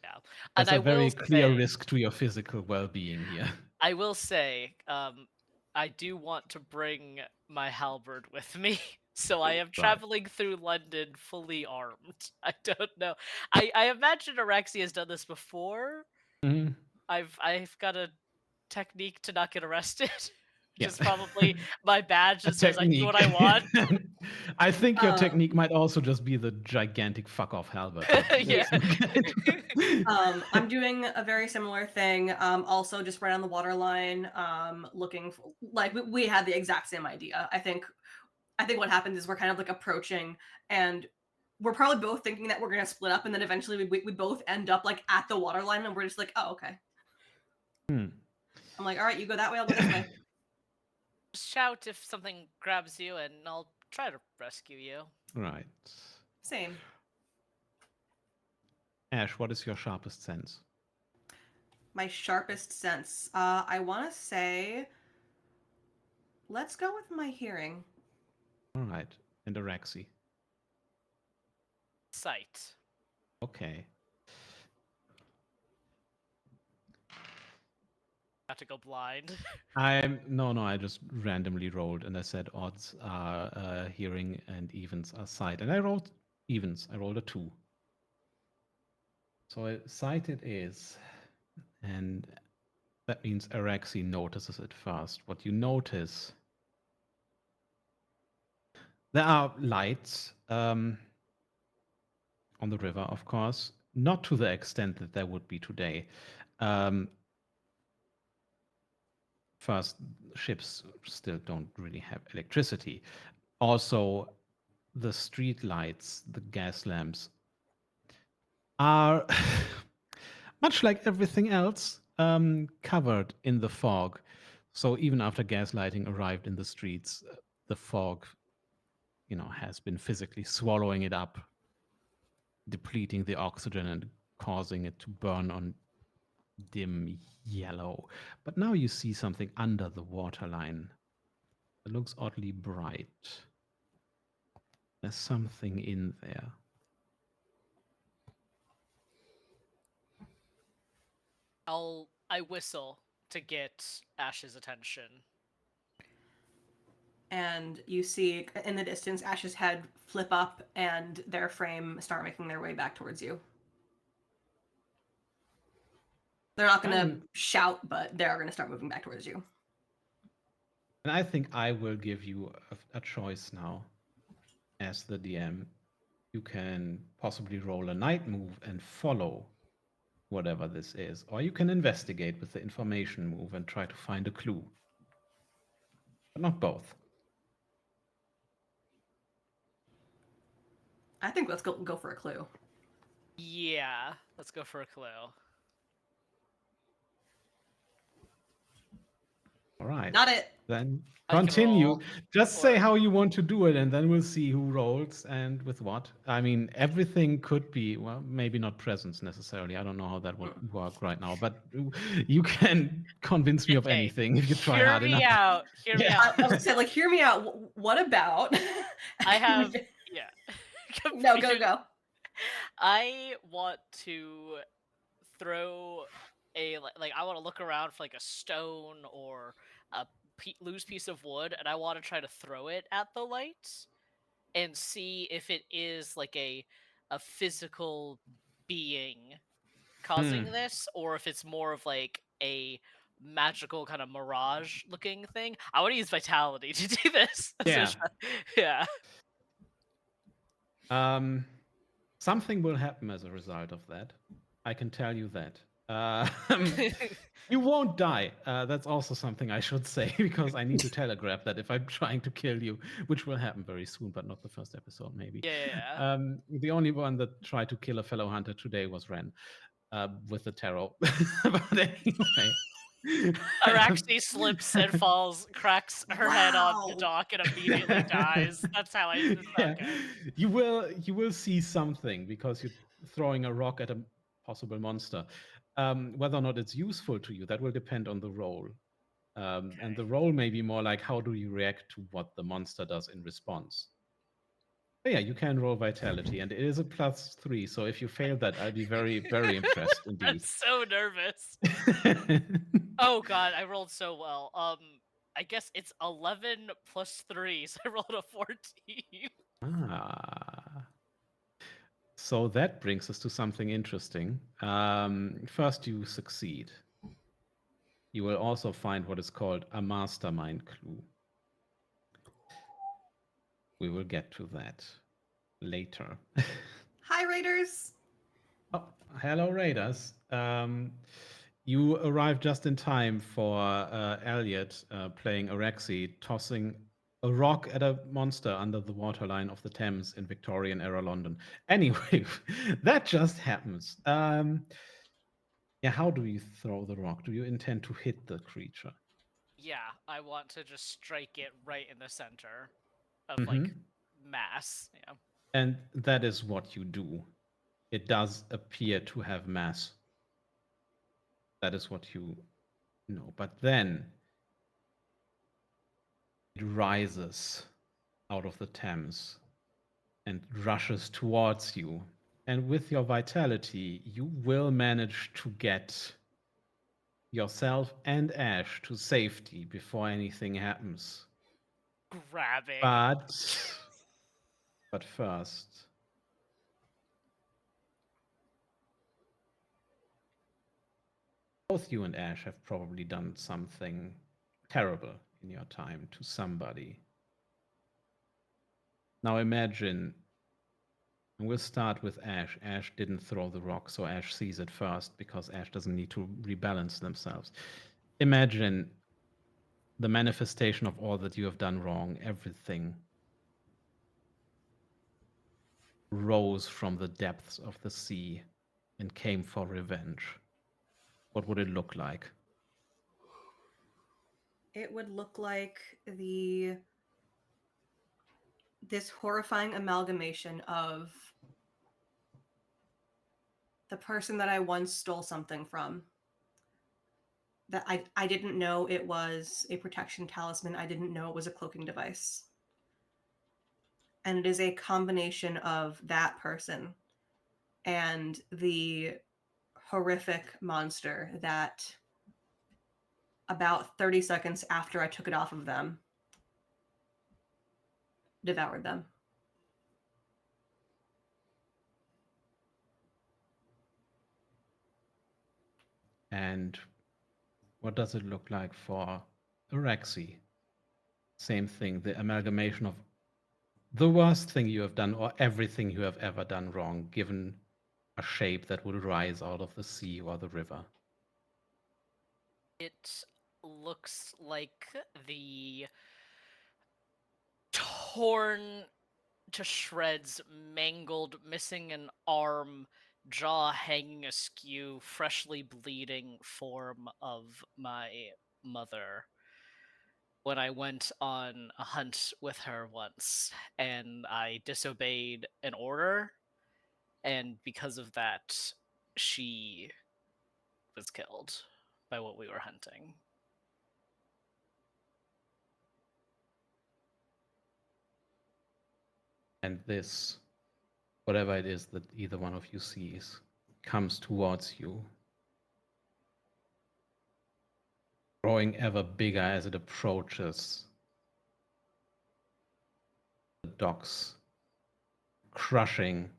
Yeah. And There's I a will very clear say, risk to your physical well-being here. I will say, I do want to bring my halberd with me. So I am Right. traveling through London fully armed. I don't know. I imagine Arexia has done this before. Mhm. I've got a technique to not get arrested, which Yeah. is probably my badge A that says I do technique. what I want. I think your Um, technique might also just be the gigantic fuck off halberd. But Yeah. let's not get into that. I'm doing a very similar thing. Also just right on the waterline. Looking for, like we had the exact same idea. I think what happens is we're kind of like approaching, and we're probably both thinking that we're gonna split up, and then eventually we both end up like at the waterline, and we're just like, oh, okay. Hmm. I'm like, all right, you go that way, I'll go this way. Shout if something grabs you, and I'll try to rescue you. Right. Same. Ash, what is your sharpest sense? My sharpest sense. I want to say, let's go with my hearing. All right. And Araxi. Sight. Okay. Have to go blind. No, I just randomly rolled and I said odds are hearing and evens are sight. And I rolled evens. I rolled a 2. So sight it is. And that means Araxi notices it first. What you notice, there are lights on the river, of course, not to the extent that there would be today. Um, First, ships still don't really have electricity. Also, the street lights, the gas lamps, are much like everything else covered in the fog. So even after gaslighting arrived in the streets, the fog, has been physically swallowing it up, depleting the oxygen and causing it to burn on dim yellow. But now you see something under the waterline. It looks oddly bright. There's something in there. I whistle to get Ash's attention. And you see in the distance Ash's head flip up and their frame start making their way back towards you. They're not going to shout, but they are going to start moving back towards you. And I think I will give you a choice now as the DM. You can possibly roll a night move and follow whatever this is, or you can investigate with the information move and try to find a clue. But not both. I think let's go for a clue. Yeah, let's go for a clue. All right. Not it. Then I can continue. roll, Just say or- how you want to do it, and then we'll see who rolls and with what. I mean, everything could be, well, maybe not presence necessarily. I don't know how that would work right now, but you can convince me of Okay, anything if you try Hear hard me enough. out. Hear me Yeah. out. I was gonna say, like, hear me out. What about? I have yeah. No, go. I want to throw I want to look around for like a stone or a loose piece of wood, and I want to try to throw it at the light and see if it is like a physical being causing this, or if it's more of like a magical kind of mirage looking thing. I want to use vitality to do this. Yeah. Yeah. Something will happen as a result of that. I can tell you that. You won't die. That's also something I should say because I need to telegraph that if I'm trying to kill you, which will happen very soon, but not the first episode, maybe. Yeah. The only one that tried to kill a fellow hunter today was Ren with the tarot. But anyway. Araxi slips and falls, cracks her head on the Wow. dock, and immediately dies. That's how I. Yeah. Okay. You will see something because you're throwing a rock at a possible monster. Whether or not it's useful to you, that will depend on the role. And the role may be more like how do you react to what the monster does in response. But yeah, you can roll vitality, and it is a +3. So if you fail that, I'll be very, very impressed I'm indeed. so nervous. Oh god, I rolled so well. I guess it's 11 plus 3, so I rolled a 14. Ah. So that brings us to something interesting. First, you succeed. You will also find what is called a mastermind clue. We will get to that later. Hi, Raiders. Oh, hello, Raiders. You arrived just in time for Elliot playing Araxi, tossing a rock at a monster under the waterline of the Thames in Victorian era London. Anyway, that just happens. Yeah, how do you throw the rock? Do you intend to hit the creature? Yeah, I want to just strike it right in the center of like mass. Yeah. And that is what you do. It does appear to have mass. That is what you know. But then it rises out of the Thames and rushes towards you. And with your vitality, you will manage to get yourself and Ash to safety before anything happens. Grabbing. But first, both you and Ash have probably done something terrible in your time to somebody. Now imagine, and we'll start with Ash. Ash didn't throw the rock, so Ash sees it first because Ash doesn't need to rebalance themselves. Imagine the manifestation of all that you have done wrong, everything rose from the depths of the sea and came for revenge. What would it look like? It would look like this horrifying amalgamation of the person that I once stole something from. That I didn't know it was a protection talisman. I didn't know it was a cloaking device. And it is a combination of that person and the horrific monster that about 30 seconds after I took it off of them, devoured them. And what does it look like for Araxi? Same thing, the amalgamation of the worst thing you have done or everything you have ever done wrong, given a shape that will rise out of the sea or the river. It looks like the torn to shreds, mangled, missing an arm, jaw hanging askew, freshly bleeding form of my mother when I went on a hunt with her once and I disobeyed an order, and because of that, she was killed by what we were hunting. And this, whatever it is that either one of you sees, comes towards you, growing ever bigger as it approaches the docks, crushing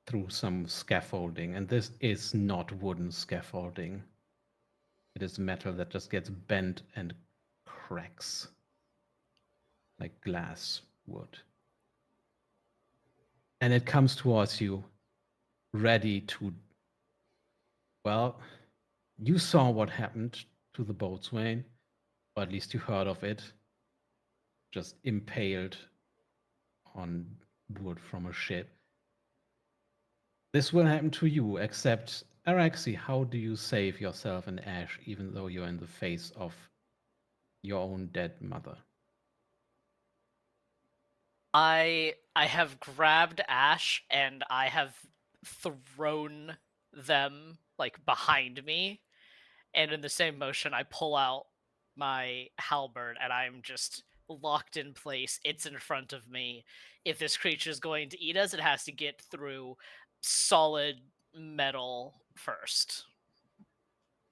through some scaffolding. And this is not wooden scaffolding. It is metal that just gets bent and cracks like glass would. And it comes towards you, ready to, well, you saw what happened to the boatswain, or at least you heard of it, just impaled on wood from a ship. This will happen to you, except Araxi, how do you save yourself and Ash even though you're in the face of your own dead mother? I have grabbed Ash and I have thrown them like behind me, and in the same motion I pull out my halberd and I'm just locked in place. It's in front of me. If this creature is going to eat us, it has to get through solid metal first.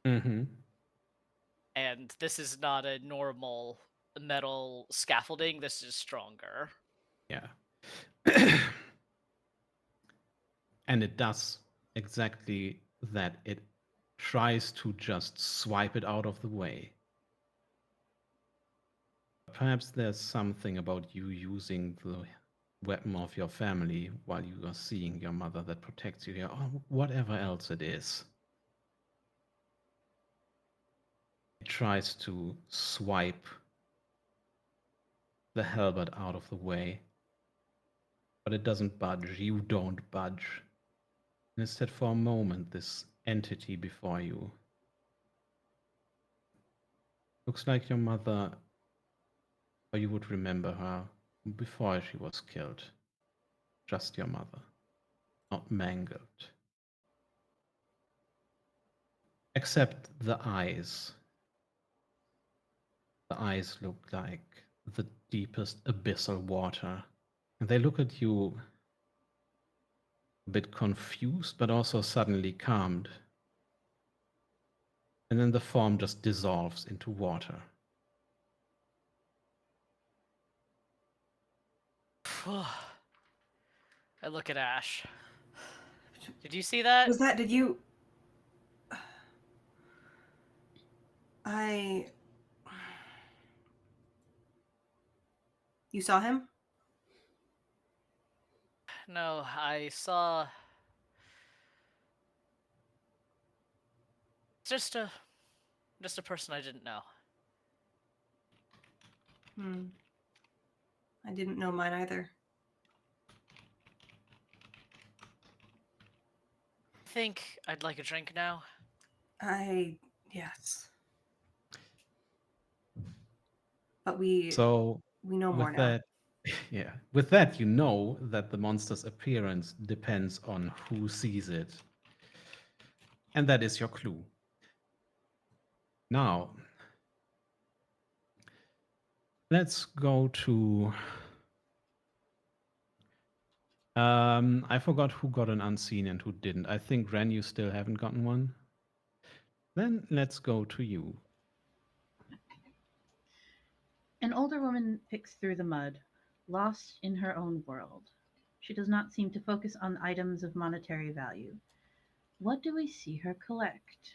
Mm-hmm. And this is not a normal metal scaffolding. This is stronger. Yeah. And it does exactly that. It tries to just swipe it out of the way. Perhaps there's something about you using the weapon of your family while you are seeing your mother that protects you here, or whatever else it is. It tries to swipe the halberd out of the way, but it doesn't budge. You don't budge. And instead, for a moment, this entity before you looks like your mother, or you would remember her before she was killed. Just your mother, not mangled. Except the eyes. The eyes look like the deepest abyssal water. And they look at you a bit confused, but also suddenly calmed. And then the form just dissolves into water. I look at Ash. Did you see that? Was that? Did you? I. You saw him? No, I saw just a just a person I didn't know. Hmm. I didn't know mine either. I think I'd like a drink now. Yes. But we So know more with now. that, yeah, with that, you know that the monster's appearance depends on who sees it. And that is your clue. Now, let's go to. I forgot who got an unseen and who didn't. I think, Ren, you still haven't gotten one. Then let's go to you. An older woman picks through the mud, lost in her own world. She does not seem to focus on items of monetary value. What do we see her collect?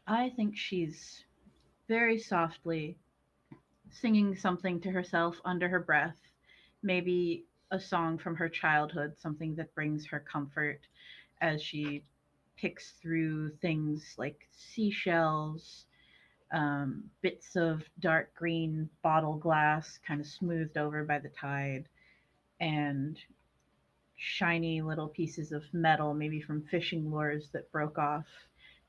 I think she's very softly singing something to herself under her breath, maybe a song from her childhood, something that brings her comfort as she picks through things like seashells, bits of dark green bottle glass, kind of smoothed over by the tide, and shiny little pieces of metal, maybe from fishing lures that broke off.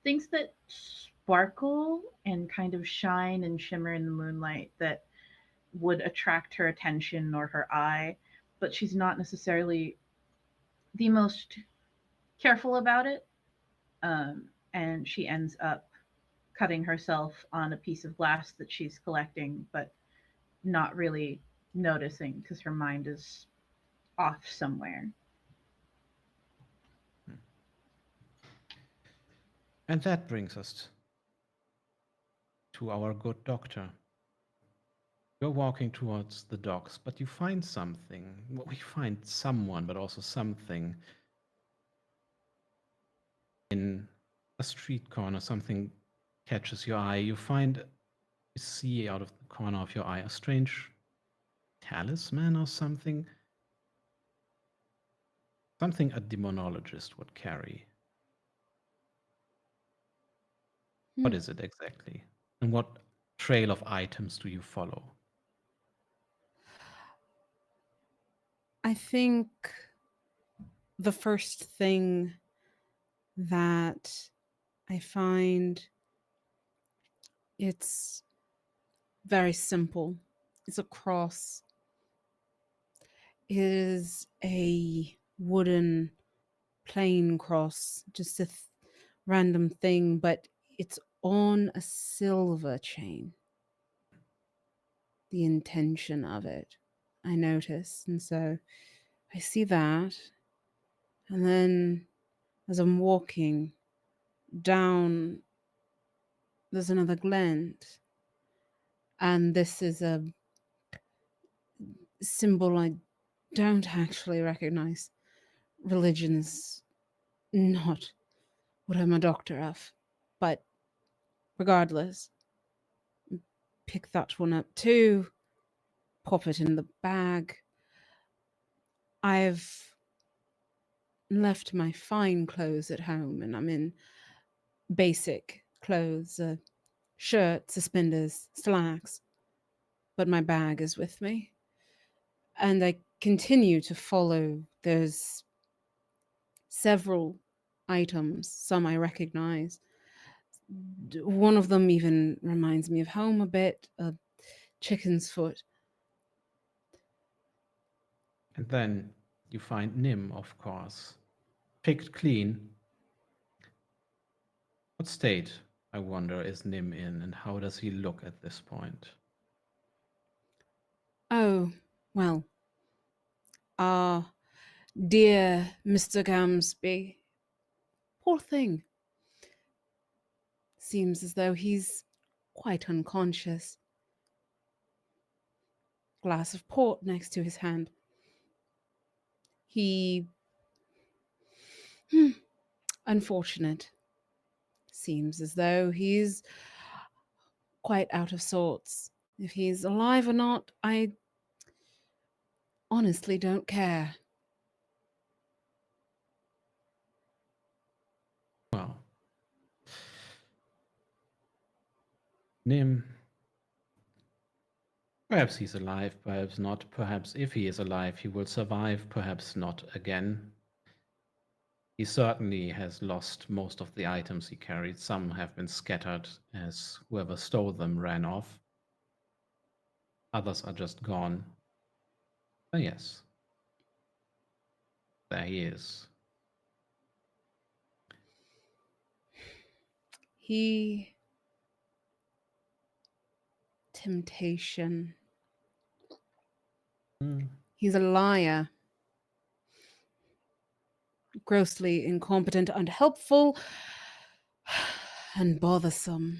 Things that sparkle and kind of shine and shimmer in the moonlight that would attract her attention or her eye, but she's not necessarily the most careful about it. And she ends up cutting herself on a piece of glass that she's collecting, but not really noticing because her mind is off somewhere. And that brings us to our good doctor. You're walking towards the docks, but you find something. Well, we find someone, but also something in a street corner. Something catches your eye. You see out of the corner of your eye a strange talisman or something. Something a demonologist would carry. What Hmm. is it exactly? And what trail of items do you follow? I think the first thing that I find, it's very simple. It's a cross. It is a wooden plain cross, just a random thing, but it's on a silver chain. The intention of it, I notice. And so I see that. And then as I'm walking down, there's another glint. And this is a symbol I don't actually recognize. Religion's not what I'm a doctor of. But regardless, pick that one up too, pop it in the bag. I've left my fine clothes at home and I'm in basic clothes, a shirt, suspenders, slacks, but my bag is with me. And I continue to follow. There's several items, some I recognize. One of them even reminds me of home a bit, a chicken's foot. And then you find Nim, of course, picked clean. What state, I wonder, is Nim in, and how does he look at this point? Oh, well, ah, dear Mr. Gamsby. Poor thing. Seems as though he's quite unconscious. Glass of port next to his hand. He. Hmm, unfortunate. Seems as though he's quite out of sorts. If he's alive or not, I honestly don't care. Well, Nim, perhaps he's alive, perhaps not. Perhaps if he is alive, he will survive, perhaps not again. He certainly has lost most of the items he carried. Some have been scattered as whoever stole them ran off. Others are just gone. But yes, there he is. He. Temptation. Hmm. He's a liar. Grossly incompetent, unhelpful, and bothersome.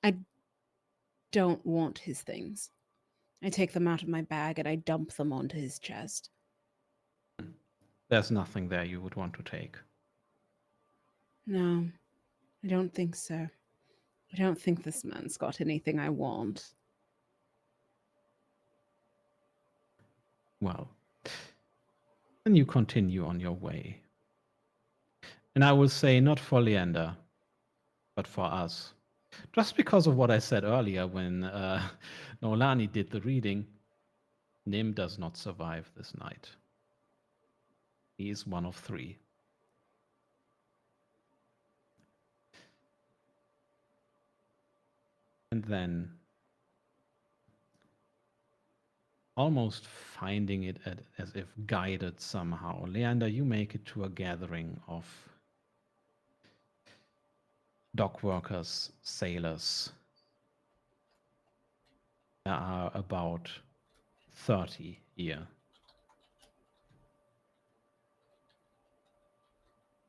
I don't want his things. I take them out of my bag and I dump them onto his chest. There's nothing there you would want to take. No, I don't think so. I don't think this man's got anything I want. Well, then you continue on your way. And I will say, not for Leander, but for us. Just because of what I said earlier when Nolani did the reading, Nim does not survive this night. He is one of three. And then, almost finding it as if guided somehow, Leander, you make it to a gathering of dock workers, sailors. There are about 30 here.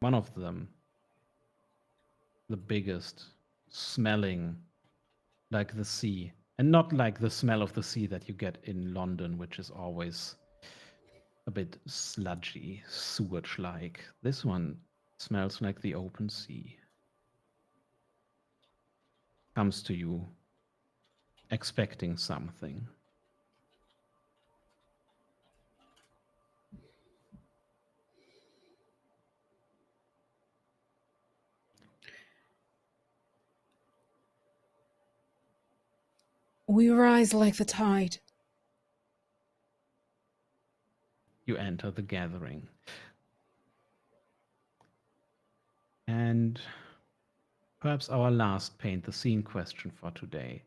One of them, the biggest, smelling like the sea, and not like the smell of the sea that you get in London, which is always a bit sludgy, sewage like. This one smells like the open sea. Comes to you expecting something. We rise like the tide. You enter the gathering. And perhaps our last paint the scene question for today.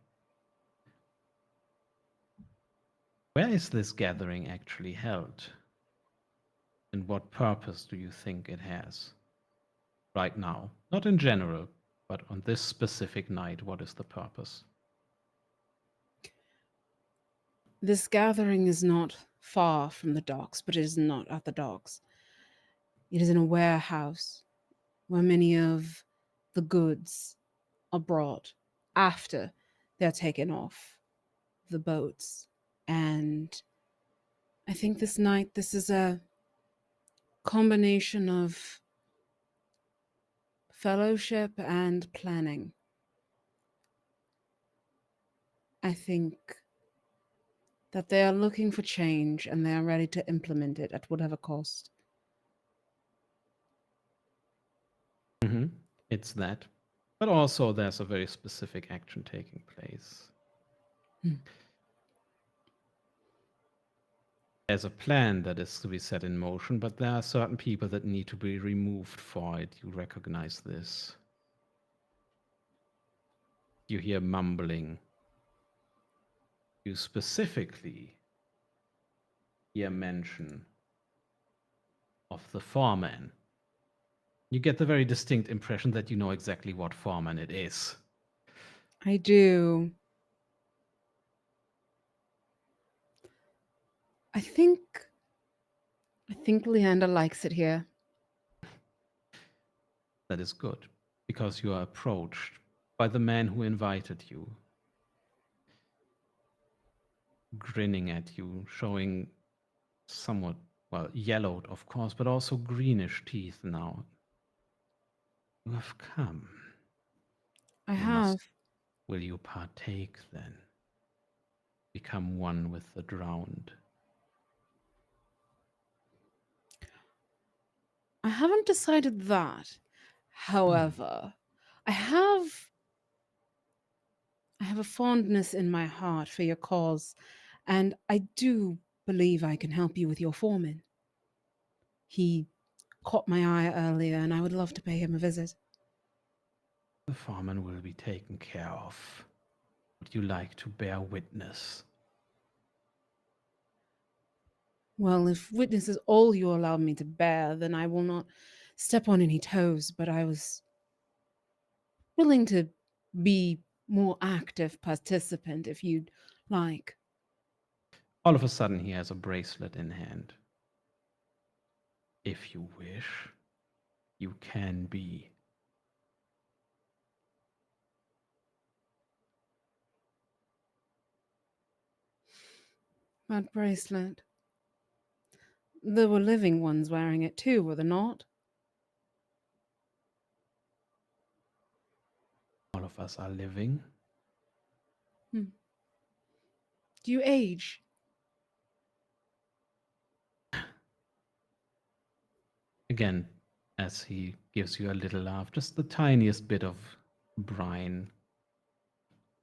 Where is this gathering actually held? And what purpose do you think it has right now? Not in general, but on this specific night, what is the purpose? This gathering is not far from the docks, but it is not at the docks. It is in a warehouse where many of the goods are brought after they're taken off the boats. And I think this night, this is a combination of fellowship and planning. I think that they are looking for change and they are ready to implement it at whatever cost. Mm-hmm. It's that. But also, there's a very specific action taking place. Hmm. There's a plan that is to be set in motion, but there are certain people that need to be removed for it. You recognize this. You hear mumbling. You specifically hear mention of the foreman. You get the very distinct impression that you know exactly what foreman it is. I do. I think Leander likes it here. That is good, because you are approached by the man who invited you, grinning at you, showing somewhat, well, yellowed, of course, but also greenish teeth now. You have come. I You have. must. Will you partake then? Become one with the drowned? I haven't decided that. However, I have I have a fondness in my heart for your cause, and I do believe I can help you with your foreman. He caught my eye earlier, and I would love to pay him a visit. The foreman will be taken care of. Would you like to bear witness? Well, if witness is all you allow me to bear, then I will not step on any toes, but I was willing to be more active participant if you'd like. All of a sudden, he has a bracelet in hand. If you wish, you can be. That bracelet. There were living ones wearing it too, were there not? All of us are living. Hmm. Do you age? Again, as he gives you a little laugh, just the tiniest bit of brine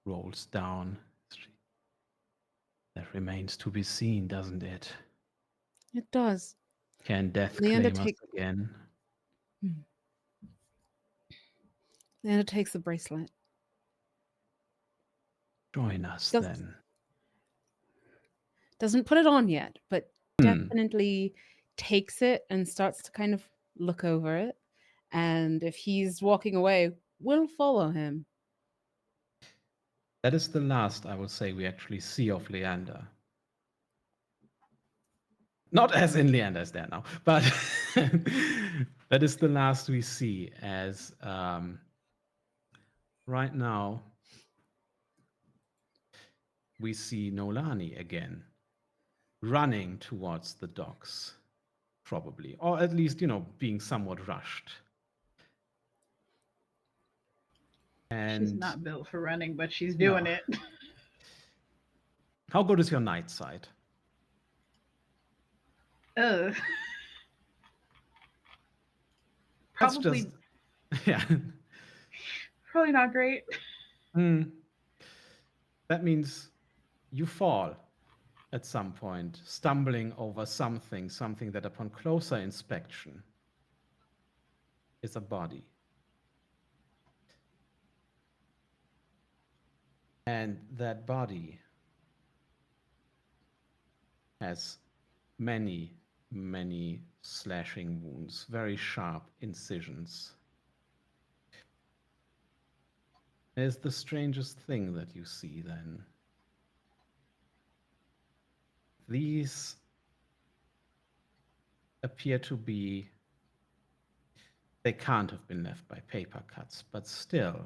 rolls down. That remains to be seen, doesn't it? It does. Can death Leander claim us take again? hmm. Leander takes the bracelet. Join us Does then. doesn't put it on yet, but Hmm. definitely takes it and starts to kind of look over it. And if he's walking away, we'll follow him. That is the last, I will say, we actually see of Leander. Not as in Leander is there now, but that is the last we see as right now we see Nolani again running towards the docks, probably, or at least, being somewhat rushed. She's And not built for running, but she's no. doing it. How good is your night sight? Ugh. That's Probably, just, yeah. probably not great. Hmm. That means you fall at some point, stumbling over something that upon closer inspection is a body. And that body has many, many slashing wounds, very sharp incisions. There's the strangest thing that you see then. These appear to be, they can't have been left by paper cuts, but still,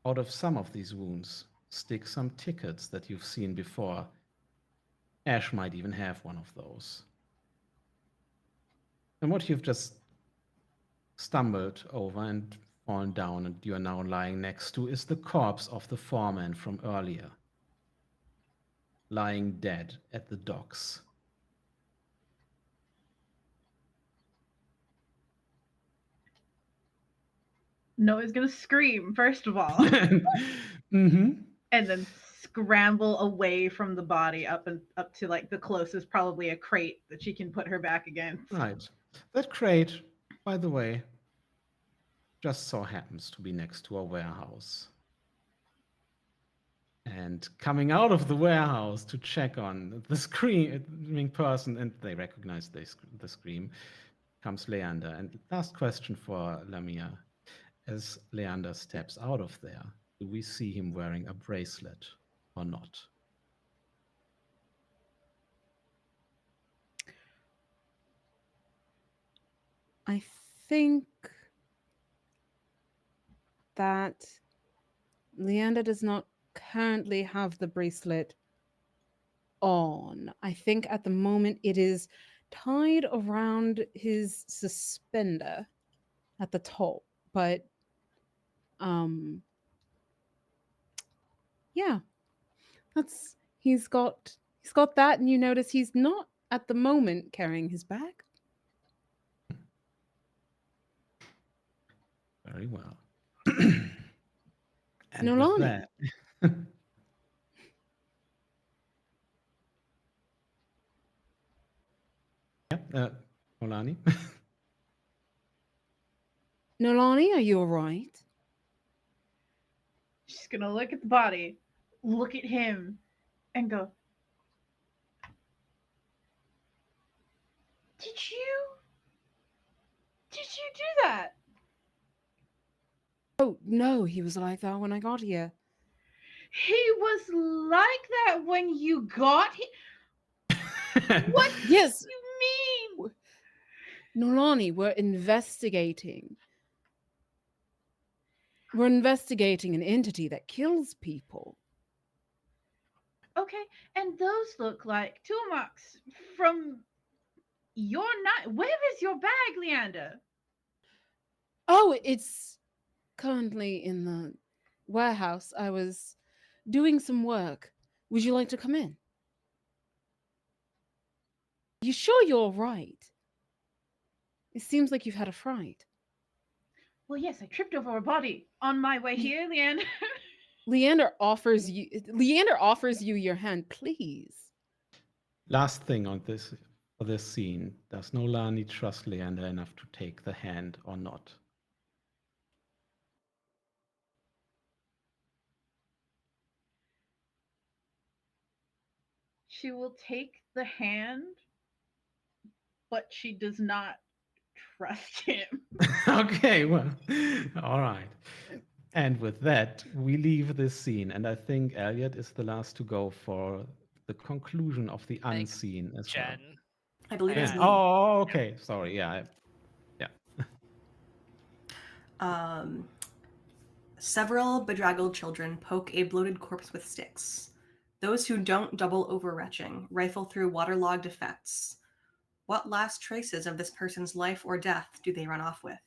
out of some of these wounds stick some tickets that you've seen before. Ash might even have one of those. And what you've just stumbled over and fallen down and you are now lying next to is the corpse of the foreman from earlier, lying dead at the docks. Noah's gonna scream, first of all, Mm-hmm. and then scramble away from the body up to like the closest, probably a crate that she can put her back against. Right. That crate, by the way, just so happens to be next to a warehouse. And coming out of the warehouse to check on the screaming person, and they recognize the scream, comes Leander. And last question for Lamia. As Leander steps out of there, do we see him wearing a bracelet or not? I think that Leander does not currently have the bracelet on. I think at the moment it is tied around his suspender at the top, but um yeah, that's he's got that, and you notice he's not at the moment carrying his bag. Very well. And with Nolani. that, yeah, Olani. Nolani, are you all right? She's gonna look at the body, look at him, and go, Did you? Did you do that? Oh no, he was like that when I got here. He was like that when you got here? What Yes, do you mean? Nolani, we're investigating. We're investigating an entity that kills people. Okay, and those look like Tumacs from your night. Where is your bag, Leander? Oh, it's currently in the warehouse. I was doing some work. Would you like to come in? You sure you're all right? It seems like you've had a fright. Well, yes, I tripped over a body on my way here, Leander. Leander offers you your hand, please. Last thing on this for this scene: does Nolani trust Leander enough to take the hand or not? She will take the hand, but she does not trust him. Okay, well, all right. And with that, we leave this scene, and I think Elliot is the last to go for the conclusion of the Thank unseen as well. Jen. I believe I it's Yeah. had- me. Oh, okay. Sorry. Yeah. Yeah. Um, Several bedraggled children poke a bloated corpse with sticks. Those who don't double over retching rifle through waterlogged effects. What last traces of this person's life or death do they run off with?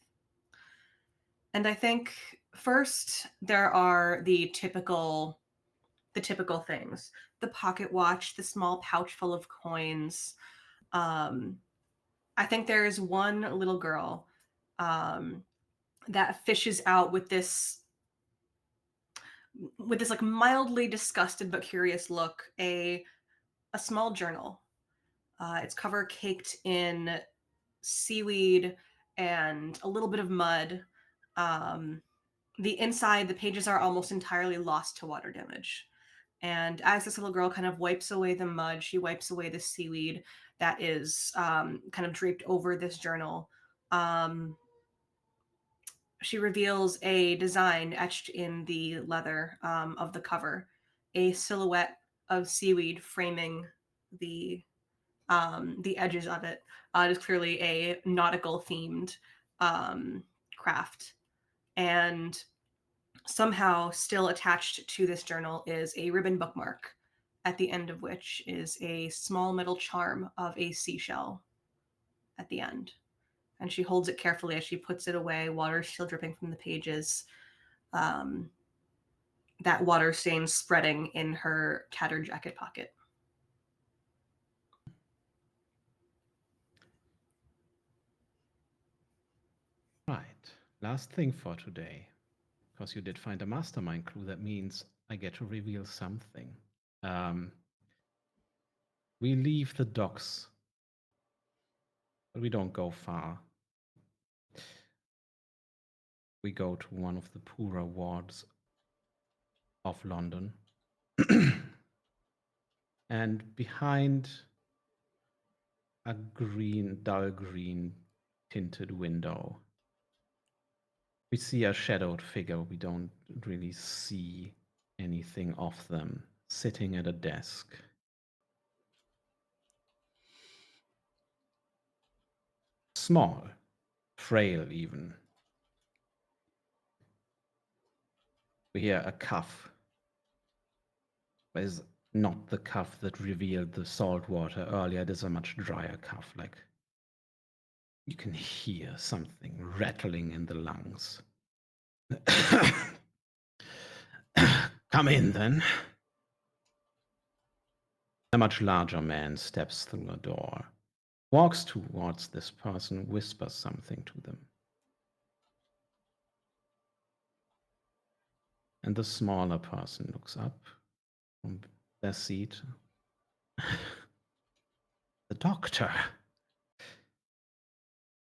And I think first there are the typical things. The pocket watch, the small pouch full of coins. I think there is one little girl um, that fishes out with this like mildly disgusted but curious look a small journal. Its cover caked in seaweed and a little bit of mud. Um, the inside, the pages are almost entirely lost to water damage. And as this little girl kind of wipes away the mud, she wipes away the seaweed that is kind of draped over this journal. Um, she reveals a design etched in the leather of the cover, a silhouette of seaweed framing the the edges of it. It is clearly a nautical themed craft, and somehow still attached to this journal is a ribbon bookmark, at the end of which is a small metal charm of a seashell at the end. And she holds it carefully as she puts it away, water still dripping from the pages. Um, that water stain spreading in her tattered jacket pocket. Right. Last thing for today, because you did find a mastermind clue. That means I get to reveal something. Um, we leave the docks, but we don't go far. We go to one of the poorer wards of London. And behind a dull green tinted window, we see a shadowed figure. We don't really see anything of them sitting at a desk. Small, frail even. We hear a cough. But it's not the cough that revealed the salt water earlier. It is a much drier cough. Like you can hear something rattling in the lungs. Come in then. A much larger man steps through the door, walks towards this person, whispers something to them. And the smaller person looks up from their seat. The doctor.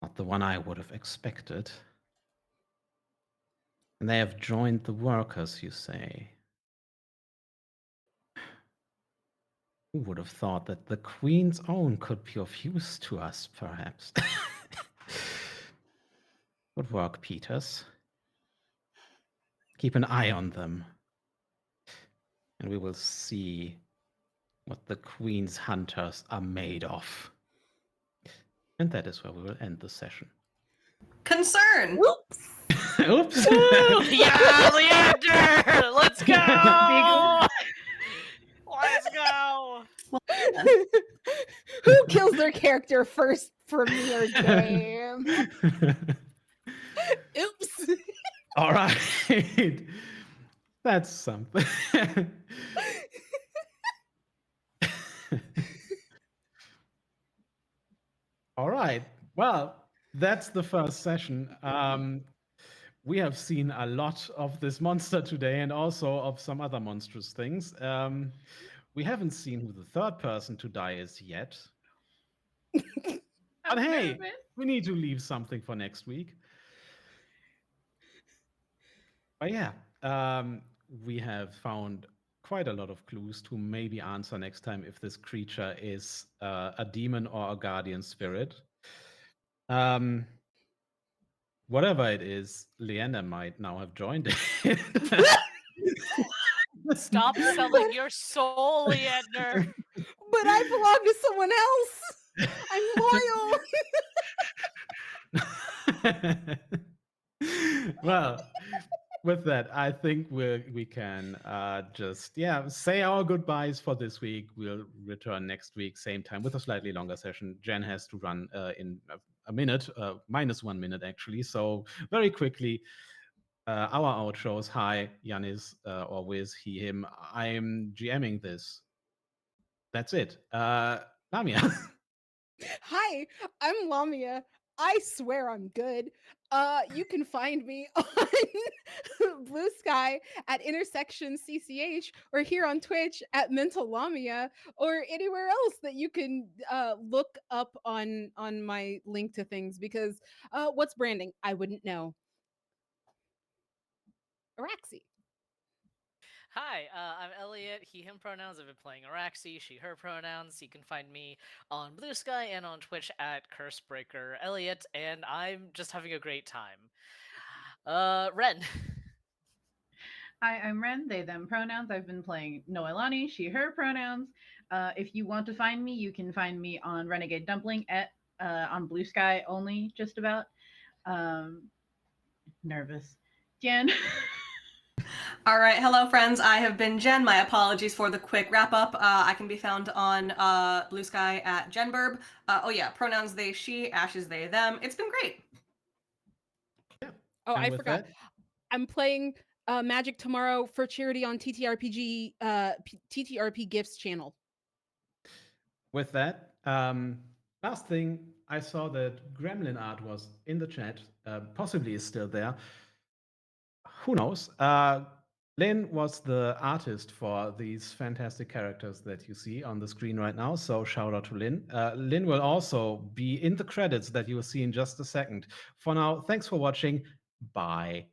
Not the one I would have expected. And they have joined the workers, you say. Who would have thought that the Queen's own could be of use to us, perhaps? Good work, Peters. Keep an eye on them. And we will see what the Queen's hunters are made of. And that is where we will end the session. Concern! Whoops. Oops! Woo! Yeah, Leander! Let's go! Let's go! Who kills their character first from your game? Oops. All right. That's something. All right. Well, that's the first session. We have seen a lot of this monster today and also of some other monstrous things. We haven't seen who the third person to die is yet. But I'm hey, nervous. we need to leave something for next week. But yeah, we have found quite a lot of clues to maybe answer next time if this creature is a demon or a guardian spirit. Whatever it is, Leander might now have joined it. Stop selling your soul, Leander! But I belong to someone else. I'm loyal. Well, with that, I think we can just say our goodbyes for this week. We'll return next week, same time, with a slightly longer session. Jen has to run in a minute, minus 1 minute actually. So very quickly, our outros. Hi, Yanis or Wiz, he, him. I'm GMing this. That's it. Lamia. Hi, I'm Lamia. I swear I'm good. You can find me on Blue Sky at intersection CCH or here on Twitch at Mental Lamia or anywhere else that you can look up on my link to things because what's branding? I wouldn't know. Araxi. Hi, I'm Elliot. He, him pronouns. I've been playing Araxi, she, her pronouns. You can find me on Blue Sky and on Twitch at Cursebreaker Elliot, and I'm just having a great time. Ren. Hi, I'm Ren, they, them pronouns. I've been playing Noelani, she, her pronouns. If you want to find me, you can find me on Renegade Dumpling at on Blue Sky only, just about. Nervous. Jen. All right, hello friends. I have been Jen. My apologies for the quick wrap up. I can be found on Blue Sky at Jenburb. Oh yeah, pronouns they, she, ashes they, them. It's been great. Oh, And I with forgot. that- I'm playing Magic tomorrow for charity on TTRPG TTRP Gifts channel. With that, last thing, I saw that Gremlin art was in the chat, possibly is still there. Who knows? Lynn was the artist for these fantastic characters that you see on the screen right now, so shout out to Lynn. Lynn will also be in the credits that you will see in just a second. For now, thanks for watching. Bye.